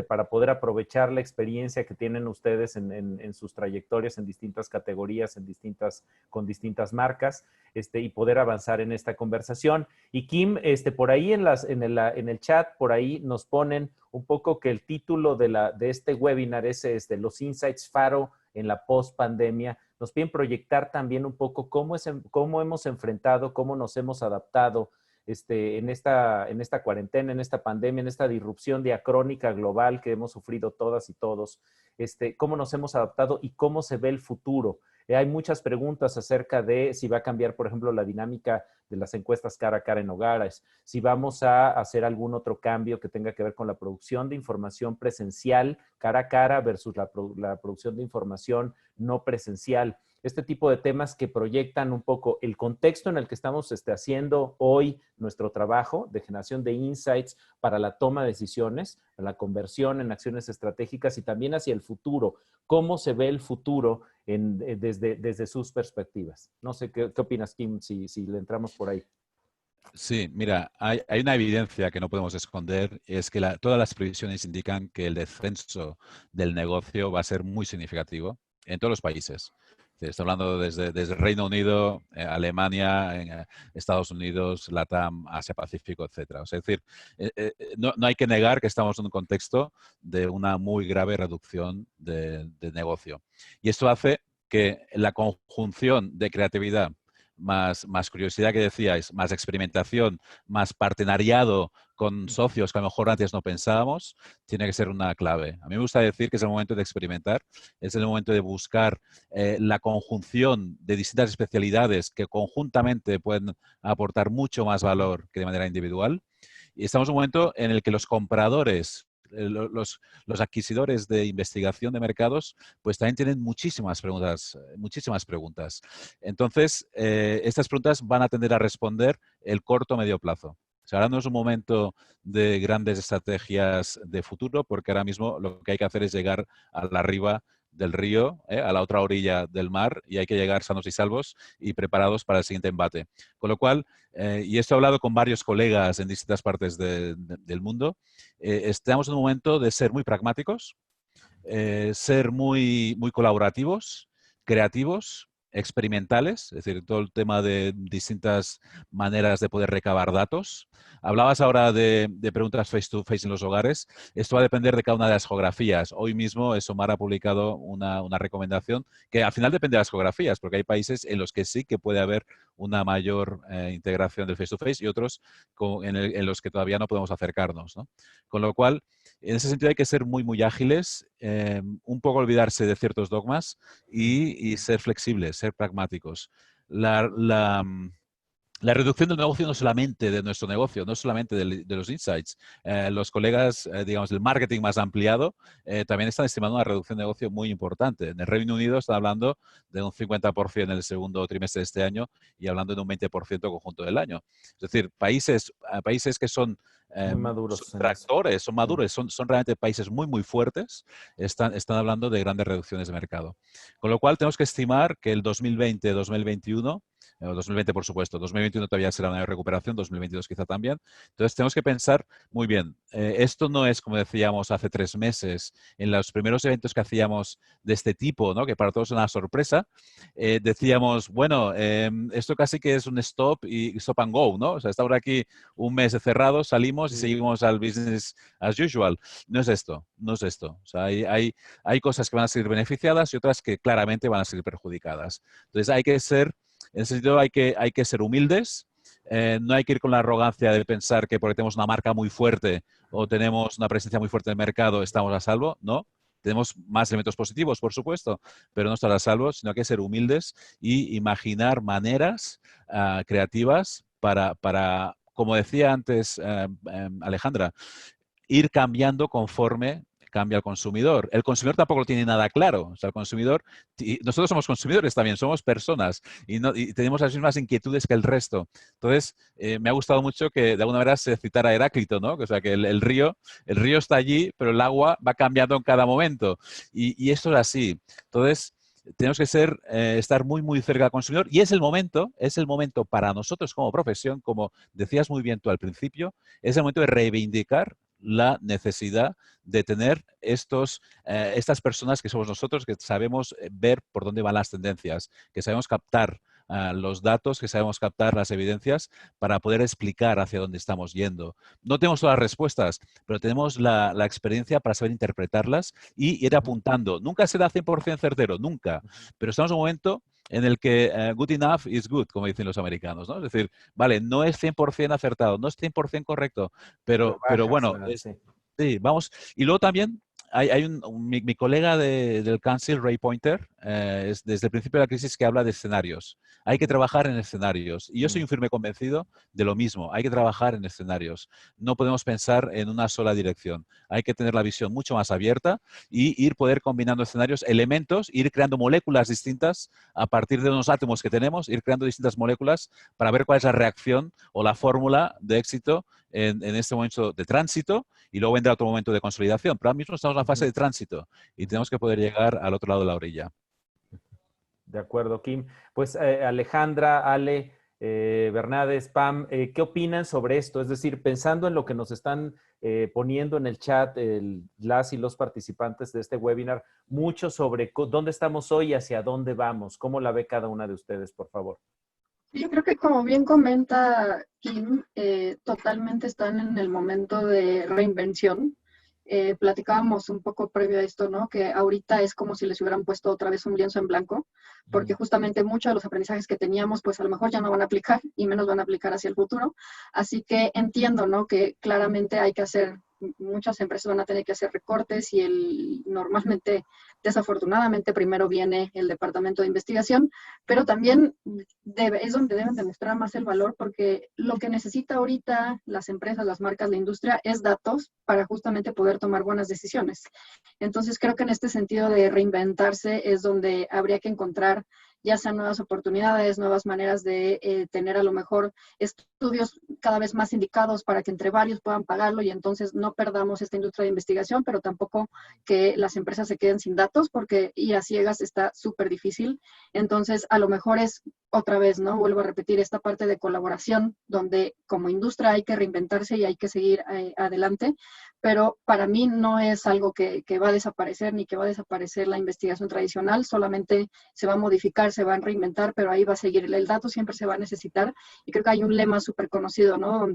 para poder aprovechar la experiencia que tienen ustedes en sus trayectorias en distintas categorías, con distintas marcas, y poder avanzar en esta conversación. Y Kim, por ahí en el chat, por ahí nos ponen un poco que el título de este webinar es Los Insights Faro en la post-pandemia. Nos piden proyectar también un poco cómo hemos enfrentado, cómo nos hemos adaptado en esta cuarentena, en esta pandemia, en esta disrupción diacrónica global que hemos sufrido todas y todos, cómo nos hemos adaptado y cómo se ve el futuro. Hay muchas preguntas acerca de si va a cambiar, por ejemplo, la dinámica de las encuestas cara a cara en hogares, si vamos a hacer algún otro cambio que tenga que ver con la producción de información presencial cara a cara versus la producción de información no presencial. Este tipo de temas que proyectan un poco el contexto en el que estamos haciendo hoy nuestro trabajo de generación de insights para la toma de decisiones, la conversión en acciones estratégicas y también hacia el futuro. ¿Cómo se ve el futuro desde sus perspectivas? No sé, ¿qué opinas, Kim, si le entramos por ahí? Sí, mira, hay una evidencia que no podemos esconder, es que todas las previsiones indican que el descenso del negocio va a ser muy significativo en todos los países. Estoy hablando desde Reino Unido, Alemania, Estados Unidos, LATAM, Asia Pacífico, etcétera. O sea, es decir, no hay que negar que estamos en un contexto de una muy grave reducción de negocio. Y esto hace que la conjunción de creatividad más curiosidad que decíais, más experimentación, más partenariado con socios que a lo mejor antes no pensábamos, tiene que ser una clave. A mí me gusta decir que es el momento de experimentar, es el momento de buscar la conjunción de distintas especialidades que conjuntamente pueden aportar mucho más valor que de manera individual. Y estamos en un momento en el que los compradores, los adquisidores de investigación de mercados, pues también tienen muchísimas preguntas. Entonces, estas preguntas van a tender a responder el corto o medio plazo. O sea, ahora no es un momento de grandes estrategias de futuro, porque ahora mismo lo que hay que hacer es llegar a la riba del río, a la otra orilla del mar, y hay que llegar sanos y salvos y preparados para el siguiente embate. Con lo cual, y esto he hablado con varios colegas en distintas partes del mundo, estamos en un momento de ser muy pragmáticos, ser muy colaborativos, creativos, experimentales, es decir, todo el tema de distintas maneras de poder recabar datos. Hablabas ahora de preguntas face-to-face en los hogares. Esto va a depender de cada una de las geografías. Hoy mismo ESOMAR ha publicado una recomendación que al final depende de las geografías, porque hay países en los que sí que puede haber una mayor integración del face-to-face y otros en los que todavía no podemos acercarnos, ¿no? Con lo cual, en ese sentido hay que ser muy ágiles, un poco olvidarse de ciertos dogmas y ser flexibles, ser pragmáticos. La reducción del negocio no solamente de nuestro negocio, no solamente de los insights. Los colegas, digamos, del marketing más ampliado, también están estimando una reducción de negocio muy importante. En el Reino Unido están hablando de un 50% en el segundo trimestre de este año y hablando de un 20% conjunto del año. Es decir, países que son muy maduros, son tractores, son maduros, son realmente países muy fuertes, están hablando de grandes reducciones de mercado. Con lo cual tenemos que estimar que el 2020-2021 2020 por supuesto, 2021 todavía será una recuperación, 2022 quizá también. Entonces tenemos que pensar muy bien, esto no es como decíamos hace 3 meses, en los primeros eventos que hacíamos de este tipo, ¿no? Que para todos es una sorpresa, decíamos, bueno, esto casi que es un stop y stop and go, ¿no? O sea, estamos aquí un mes cerrado, salimos y seguimos al business as usual. No es esto, no es esto. O sea, hay cosas que van a ser beneficiadas y otras que claramente van a ser perjudicadas. Entonces hay que ser, en ese sentido hay que ser humildes. No hay que ir con la arrogancia de pensar que porque tenemos una marca muy fuerte o tenemos una presencia muy fuerte en el mercado estamos a salvo, ¿no? Tenemos más elementos positivos, por supuesto, pero no estar a salvo, sino que ser humildes y imaginar maneras creativas para, como decía antes Alejandra, ir cambiando conforme cambia el consumidor. El consumidor tampoco lo tiene nada claro. O sea, el consumidor, y nosotros somos consumidores también, somos personas y tenemos las mismas inquietudes que el resto. Entonces, me ha gustado mucho que de alguna manera se citara a Heráclito, ¿no? O sea, que el río está allí, pero el agua va cambiando en cada momento. Y esto es así. Entonces, tenemos que estar muy, muy cerca del consumidor y es el momento para nosotros como profesión, como decías muy bien tú al principio, es el momento de reivindicar la necesidad de tener estas personas que somos nosotros, que sabemos ver por dónde van las tendencias, que sabemos captar los datos, que sabemos captar las evidencias para poder explicar hacia dónde estamos yendo. No tenemos todas las respuestas, pero tenemos la experiencia para saber interpretarlas y ir apuntando. Nunca será 100% certero, nunca, pero estamos en un momento en el que good enough is good, como dicen los americanos, ¿no? Es decir, vale, no es 100% acertado, no es 100% correcto, pero bueno, sí, vamos. Y luego también hay mi colega del Council, Ray Pointer, es desde el principio de la crisis que habla de escenarios. Hay que trabajar en escenarios. Y yo soy un firme convencido de lo mismo. Hay que trabajar en escenarios. No podemos pensar en una sola dirección. Hay que tener la visión mucho más abierta y poder combinando escenarios, elementos, ir creando moléculas distintas a partir de unos átomos que tenemos, ir creando distintas moléculas para ver cuál es la reacción o la fórmula de éxito en este momento de tránsito y luego vendrá otro momento de consolidación. Pero ahora mismo estamos en la fase de tránsito y tenemos que poder llegar al otro lado de la orilla. De acuerdo, Kim. Pues Alejandra, Ale, Bernades, Pam, ¿qué opinan sobre esto? Es decir, pensando en lo que nos están poniendo en el chat las y los participantes de este webinar, mucho sobre dónde estamos hoy y hacia dónde vamos. ¿Cómo la ve cada una de ustedes, por favor? Yo creo que como bien comenta Kim, totalmente están en el momento de reinvención. Platicábamos un poco previo a esto, ¿no? Que ahorita es como si les hubieran puesto otra vez un lienzo en blanco, porque justamente muchos de los aprendizajes que teníamos, pues a lo mejor ya no van a aplicar y menos van a aplicar hacia el futuro. Así que entiendo, ¿no? Que claramente hay que hacer, muchas empresas van a tener que hacer recortes y normalmente, desafortunadamente, primero viene el departamento de investigación, pero también es donde deben demostrar más el valor, porque lo que necesita ahorita las empresas, las marcas, la industria, es datos para justamente poder tomar buenas decisiones. Entonces, creo que en este sentido de reinventarse es donde habría que encontrar ya sean nuevas oportunidades, nuevas maneras de tener a lo mejor estudios cada vez más indicados para que entre varios puedan pagarlo y entonces no perdamos esta industria de investigación, pero tampoco que las empresas se queden sin datos porque ir a ciegas está súper difícil. Entonces, a lo mejor es otra vez, ¿no? Vuelvo a repetir esta parte de colaboración donde como industria hay que reinventarse y hay que seguir adelante, pero para mí no es algo que va a desaparecer ni que va a desaparecer la investigación tradicional, solamente se va a modificar, se va a reinventar, pero ahí va a seguir. El dato siempre se va a necesitar y creo que hay un lema súper conocido, ¿no?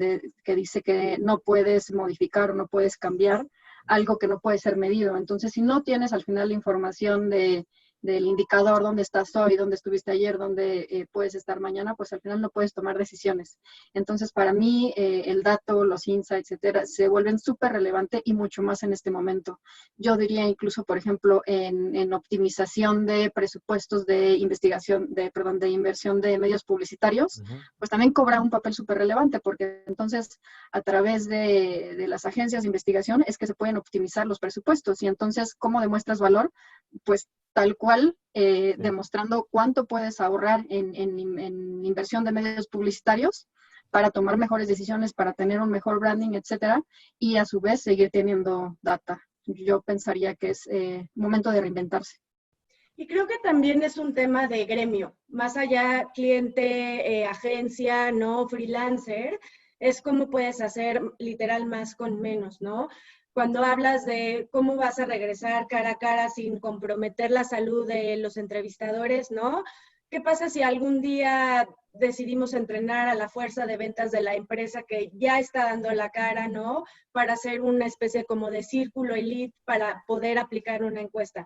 Que dice que no puedes modificar o no puedes cambiar algo que no puede ser medido. Entonces, si no tienes al final la información del indicador, dónde estás hoy, dónde estuviste ayer, dónde puedes estar mañana, pues al final no puedes tomar decisiones. Entonces, para mí, el dato, los insights, etcétera, se vuelven súper relevantes y mucho más en este momento. Yo diría incluso, por ejemplo, en optimización de presupuestos de investigación, de inversión de medios publicitarios, pues también cobra un papel súper relevante, porque entonces, a través de las agencias de investigación, es que se pueden optimizar los presupuestos. Y entonces, ¿cómo demuestras valor? Pues tal cual, demostrando cuánto puedes ahorrar en inversión de medios publicitarios para tomar mejores decisiones, para tener un mejor branding, etcétera, y a su vez seguir teniendo data. Yo pensaría que es momento de reinventarse. Y creo que también es un tema de gremio, más allá cliente, agencia, ¿no? Freelancer, es cómo puedes hacer literal más con menos, ¿no? Cuando hablas de cómo vas a regresar cara a cara sin comprometer la salud de los entrevistadores, ¿no? ¿Qué pasa si algún día decidimos entrenar a la fuerza de ventas de la empresa que ya está dando la cara, ¿no? Para hacer una especie como de círculo elite para poder aplicar una encuesta.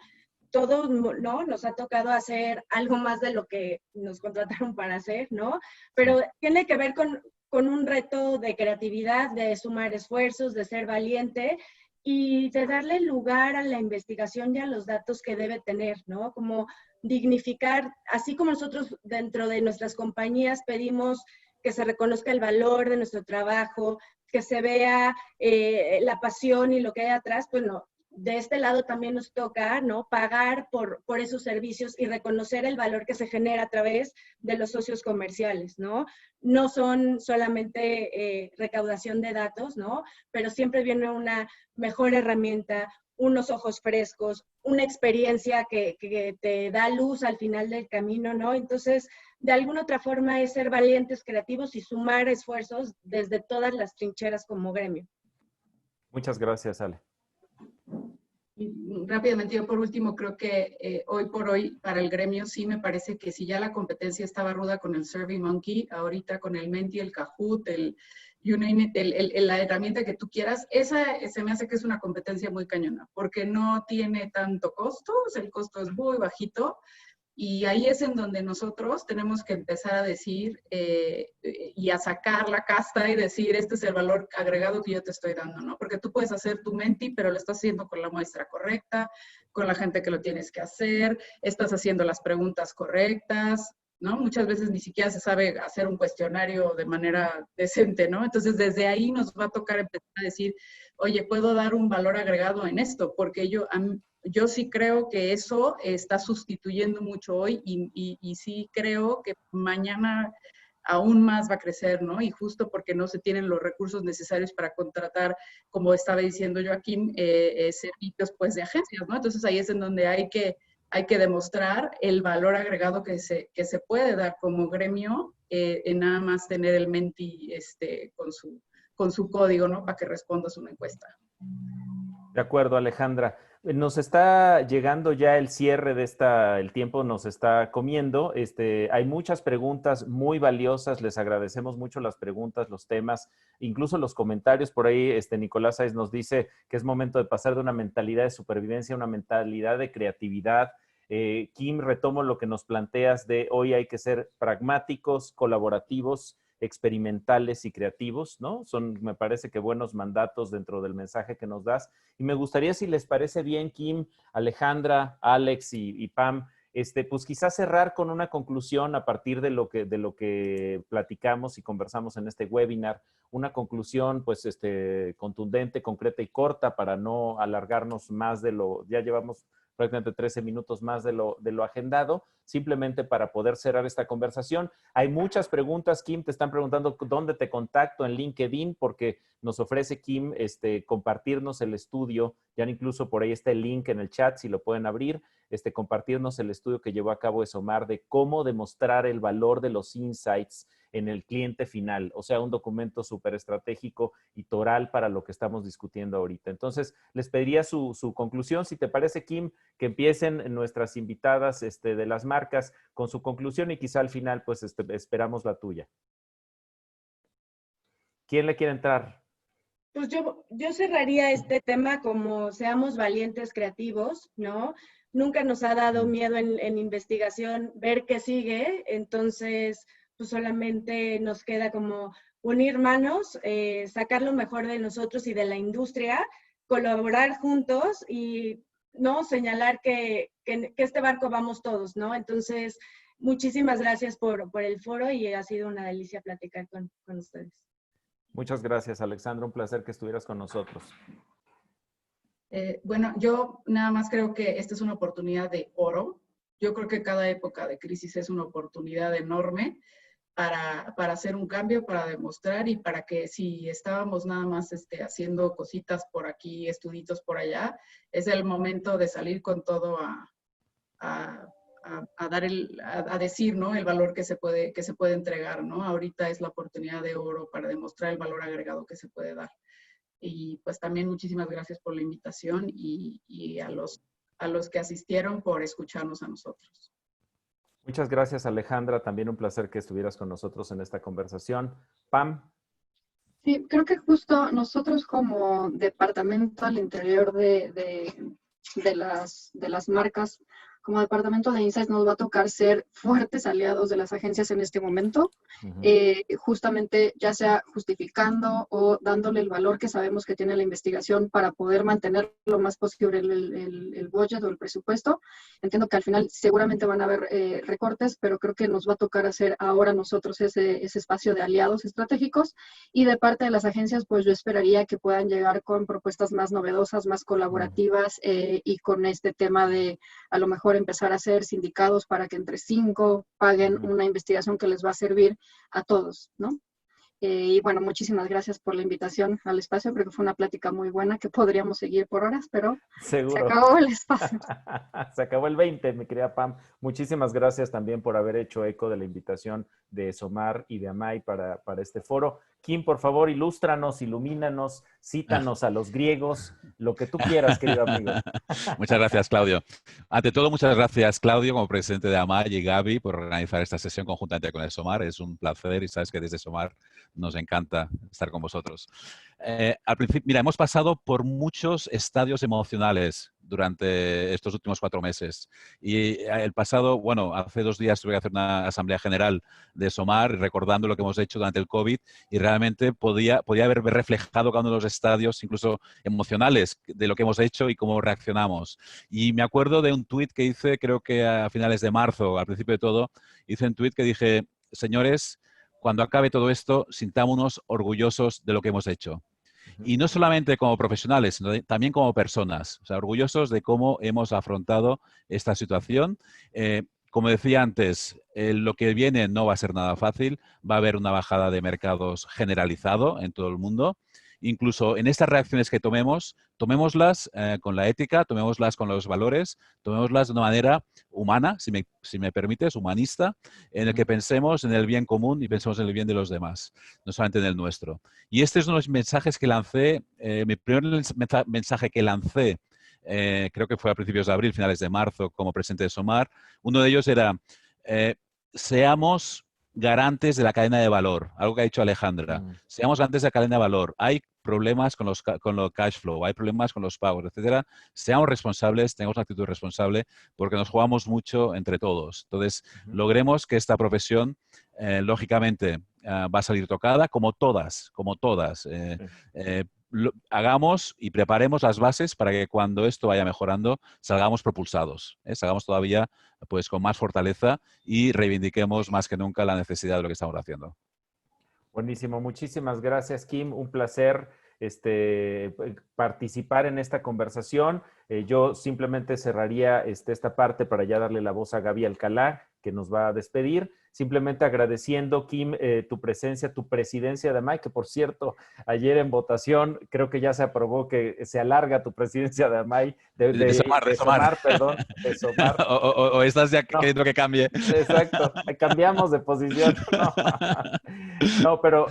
Todos, ¿no? Nos ha tocado hacer algo más de lo que nos contrataron para hacer, ¿no? Pero tiene que ver con un reto de creatividad, de sumar esfuerzos, de ser valiente y de darle lugar a la investigación y a los datos que debe tener, ¿no? Como dignificar, así como nosotros dentro de nuestras compañías pedimos que se reconozca el valor de nuestro trabajo, que se vea la pasión y lo que hay atrás, pues no, de este lado también nos toca, ¿no? Pagar por esos servicios y reconocer el valor que se genera a través de los socios comerciales, ¿no? No son solamente recaudación de datos, ¿no? Pero siempre viene una mejor herramienta, unos ojos frescos, una experiencia que te da luz al final del camino, ¿no? Entonces, de alguna otra forma es ser valientes, creativos y sumar esfuerzos desde todas las trincheras como gremio. Muchas gracias, Ale. Y rápidamente, yo por último creo que hoy por hoy para el gremio sí me parece que si ya la competencia estaba ruda con el SurveyMonkey, ahorita con el Menti, el Kahoot, el you name it, la herramienta que tú quieras, esa se me hace que es una competencia muy cañona, porque no tiene tanto costo, o sea, el costo es muy bajito, y ahí es en donde nosotros tenemos que empezar a decir y a sacar la casta y decir, este es el valor agregado que yo te estoy dando, ¿no? Porque tú puedes hacer tu Menti, pero lo estás haciendo con la muestra correcta, con la gente que lo tienes que hacer, estás haciendo las preguntas correctas, ¿no? Muchas veces ni siquiera se sabe hacer un cuestionario de manera decente, ¿no? Entonces, desde ahí nos va a tocar empezar a decir, oye, puedo dar un valor agregado en esto, porque yo sí creo que eso está sustituyendo mucho hoy y sí creo que mañana aún más va a crecer, ¿no? Y justo porque no se tienen los recursos necesarios para contratar, como estaba diciendo Joaquín, servicios pues de agencias, ¿no? Entonces ahí es en donde hay que demostrar el valor agregado que se puede dar como gremio en nada más tener el Menti con su código, ¿no? Para que respondas una encuesta. De acuerdo, Alejandra. Nos está llegando ya el cierre de el tiempo nos está comiendo. Hay muchas preguntas muy valiosas. Les agradecemos mucho las preguntas, los temas, incluso los comentarios. Por ahí, Nicolás Sáez nos dice que es momento de pasar de una mentalidad de supervivencia a una mentalidad de creatividad. Kim, retomo lo que nos planteas de hoy hay que ser pragmáticos, colaborativos, experimentales y creativos, ¿no? Son, me parece que buenos mandatos dentro del mensaje que nos das. Y me gustaría, si les parece bien, Kim, Alejandra, Alex y Pam, pues quizás cerrar con una conclusión a partir de lo que platicamos y conversamos en este webinar, una conclusión pues contundente, concreta y corta para no alargarnos más ya llevamos prácticamente 13 minutos más de lo agendado, simplemente para poder cerrar esta conversación. Hay muchas preguntas, Kim, te están preguntando dónde te contacto en LinkedIn, porque nos ofrece Kim compartirnos el estudio, ya incluso por ahí está el link en el chat, si lo pueden abrir, compartirnos el estudio que llevó a cabo ESOMAR de cómo demostrar el valor de los insights en el cliente final, o sea, un documento súper estratégico y toral para lo que estamos discutiendo ahorita. Entonces, les pediría su conclusión, si te parece, Kim, que empiecen nuestras invitadas de las marcas con su conclusión y quizá al final, pues, esperamos la tuya. ¿Quién le quiere entrar? Pues yo cerraría este tema como seamos valientes, creativos, ¿no? Nunca nos ha dado miedo en investigación ver qué sigue, entonces pues solamente nos queda como unir manos, sacar lo mejor de nosotros y de la industria, colaborar juntos y no señalar que este barco vamos todos, ¿no? Entonces, muchísimas gracias por el foro y ha sido una delicia platicar con ustedes. Muchas gracias, Alexandra. Un placer que estuvieras con nosotros. Bueno, yo nada más creo que esta es una oportunidad de oro. Yo creo que cada época de crisis es una oportunidad enorme para hacer un cambio, para demostrar y para que si estábamos nada más haciendo cositas por aquí, estuditos por allá, es el momento de salir con todo a decir, ¿no? El valor que se puede entregar, ¿no? Ahorita es la oportunidad de oro para demostrar el valor agregado que se puede dar. Y pues también muchísimas gracias por la invitación y a los que asistieron por escucharnos a nosotros. Muchas gracias, Alejandra. También un placer que estuvieras con nosotros en esta conversación. Pam. Sí, creo que justo nosotros como departamento al interior de las marcas, como departamento de Insights nos va a tocar ser fuertes aliados de las agencias en este momento, justamente ya sea justificando o dándole el valor que sabemos que tiene la investigación para poder mantener lo más posible el budget o el presupuesto. Entiendo que al final seguramente van a haber recortes, pero creo que nos va a tocar hacer ahora nosotros ese espacio de aliados estratégicos, y de parte de las agencias, pues yo esperaría que puedan llegar con propuestas más novedosas, más colaborativas y con este tema de a lo mejor empezar a hacer sindicatos para que entre 5 paguen una investigación que les va a servir a todos, ¿no? Y bueno, muchísimas gracias por la invitación al espacio. Creo que fue una plática muy buena que podríamos seguir por horas, pero Seguro. Se acabó el espacio. Se acabó el 20, mi querida Pam. Muchísimas gracias también por haber hecho eco de la invitación de SOMAR y de AMAI para este foro. Kim, por favor, ilústranos, ilumínanos, cítanos a los griegos, lo que tú quieras, querido amigo. Muchas gracias, Claudio. Ante todo, muchas gracias, Claudio, como presidente de AMAI, y Gaby, por organizar esta sesión conjuntamente con el SOMAR. Es un placer y sabes que desde SOMAR nos encanta estar con vosotros. Al principio, mira, hemos pasado por muchos estadios emocionales durante estos últimos 4 meses. Y el pasado, bueno, hace 2 días tuve que hacer una asamblea general de SOMAR recordando lo que hemos hecho durante el COVID, y realmente podía haber reflejado cada uno de los estadios, incluso emocionales, de lo que hemos hecho y cómo reaccionamos. Y me acuerdo de un tuit que hice, creo que a finales de marzo, al principio de todo, hice un tuit que dije, señores, cuando acabe todo esto, sintámonos orgullosos de lo que hemos hecho. Y no solamente como profesionales, sino también como personas. O sea, orgullosos de cómo hemos afrontado esta situación. Como decía antes, lo que viene no va a ser nada fácil. Va a haber una bajada de mercados generalizado en todo el mundo. Incluso en estas reacciones que tomémoslas con la ética, tomémoslas con los valores, tomémoslas de una manera humana, si me permites, humanista, en el que pensemos en el bien común y pensemos en el bien de los demás, no solamente en el nuestro. Y este es uno de los mensajes que lancé, mi primer mensaje que lancé, creo que fue a principios de abril, finales de marzo, como presidente de SOMAR. Uno de ellos era, seamos garantes de la cadena de valor, algo que ha dicho Alejandra. Seamos garantes de la cadena de valor. Hay problemas con los cash flow, hay problemas con los pagos, etcétera. Seamos responsables, tengamos una actitud responsable, porque nos jugamos mucho entre todos. Entonces, logremos que esta profesión, lógicamente, va a salir tocada, como todas. Hagamos y preparemos las bases para que cuando esto vaya mejorando salgamos propulsados, salgamos todavía pues con más fortaleza y reivindiquemos más que nunca la necesidad de lo que estamos haciendo. Buenísimo, muchísimas gracias, Kim. Un placer participar en esta conversación. Yo simplemente cerraría esta parte para ya darle la voz a Gaby Alcalá, que nos va a despedir. Simplemente agradeciendo, Kim, tu presencia, tu presidencia de AMAI, que por cierto, ayer en votación creo que ya se aprobó que se alarga tu presidencia de AMAI, de SOMAR, perdón, de SOMAR. O estás ya queriendo que cambie. Exacto, cambiamos de posición. No, pero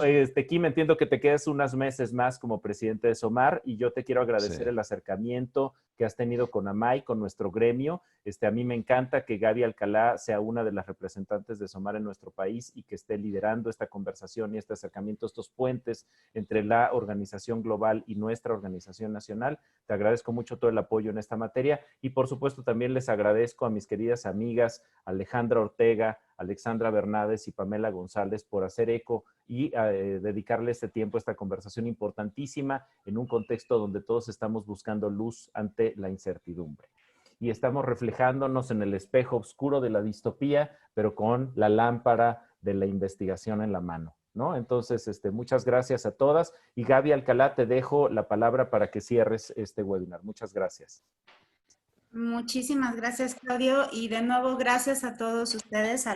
Kim, entiendo que te quedas unos meses más como presidente de SOMAR, y yo te quiero agradecer el acercamiento que has tenido con AMAI, con nuestro gremio. A mí me encanta que Gaby Alcalá sea una de las representantes de SOMAR en nuestro país y que esté liderando esta conversación y este acercamiento, estos puentes entre la organización global y nuestra organización nacional. Te agradezco mucho todo el apoyo en esta materia, y por supuesto también les agradezco a mis queridas amigas Alejandra Ortega, Alexandra Bernades y Pamela González por hacer eco y dedicarle este tiempo a esta conversación importantísima en un contexto donde todos estamos buscando luz ante la incertidumbre. Y estamos reflejándonos en el espejo oscuro de la distopía, pero con la lámpara de la investigación en la mano, ¿no? Entonces, muchas gracias a todas. Y Gaby Alcalá, te dejo la palabra para que cierres este webinar. Muchas gracias. Muchísimas gracias, Claudio. Y de nuevo, gracias a todos ustedes,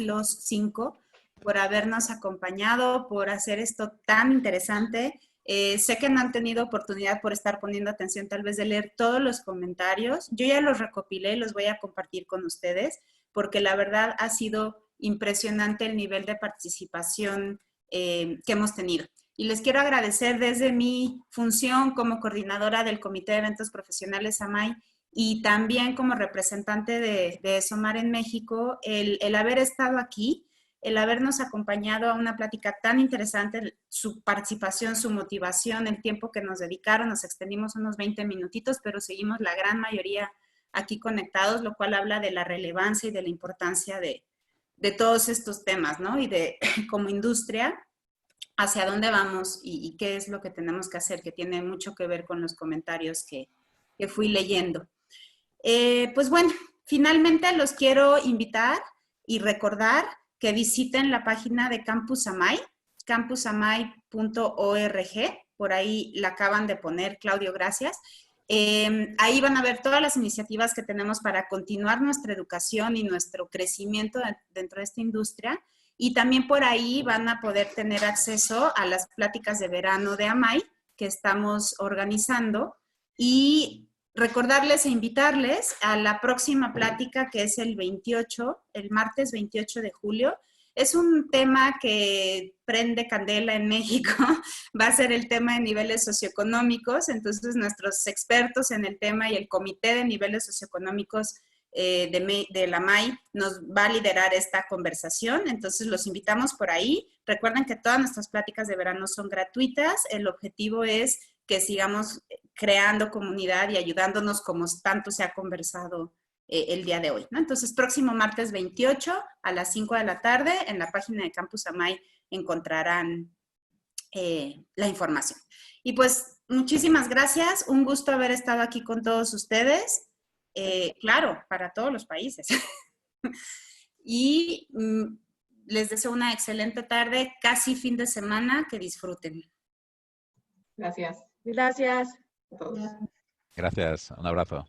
los 5, por habernos acompañado, por hacer esto tan interesante. Sé que no han tenido oportunidad por estar poniendo atención tal vez de leer todos los comentarios. Yo ya los recopilé y los voy a compartir con ustedes porque la verdad ha sido impresionante el nivel de participación que hemos tenido. Y les quiero agradecer desde mi función como coordinadora del Comité de Eventos Profesionales AMAI y también como representante de SOMAR en México, el haber estado aquí, el habernos acompañado a una plática tan interesante, su participación, su motivación, el tiempo que nos dedicaron, nos extendimos unos 20 minutitos, pero seguimos la gran mayoría aquí conectados, lo cual habla de la relevancia y de la importancia de todos estos temas, ¿no? Y de como industria, hacia dónde vamos y qué es lo que tenemos que hacer, que tiene mucho que ver con los comentarios que fui leyendo. Pues bueno, finalmente los quiero invitar y recordar que visiten la página de Campus AMAI, campusamai.org, por ahí la acaban de poner, Claudio, gracias. Ahí van a ver todas las iniciativas que tenemos para continuar nuestra educación y nuestro crecimiento dentro de esta industria. Y también por ahí van a poder tener acceso a las pláticas de verano de AMAI que estamos organizando y recordarles e invitarles a la próxima plática que es el martes 28 de julio. Es un tema que prende candela en México, va a ser el tema de niveles socioeconómicos, entonces nuestros expertos en el tema y el Comité de Niveles Socioeconómicos de la AMAI nos va a liderar esta conversación, entonces los invitamos por ahí. Recuerden que todas nuestras pláticas de verano son gratuitas, el objetivo es que sigamos creando comunidad y ayudándonos como tanto se ha conversado el día de hoy, ¿no? Entonces, próximo martes 28 a las 5 de la tarde en la página de Campus AMAI encontrarán la información. Y pues, muchísimas gracias. Un gusto haber estado aquí con todos ustedes. Claro, para todos los países. Y les deseo una excelente tarde, casi fin de semana, que disfruten. Gracias. Gracias. A todos. Gracias, un abrazo.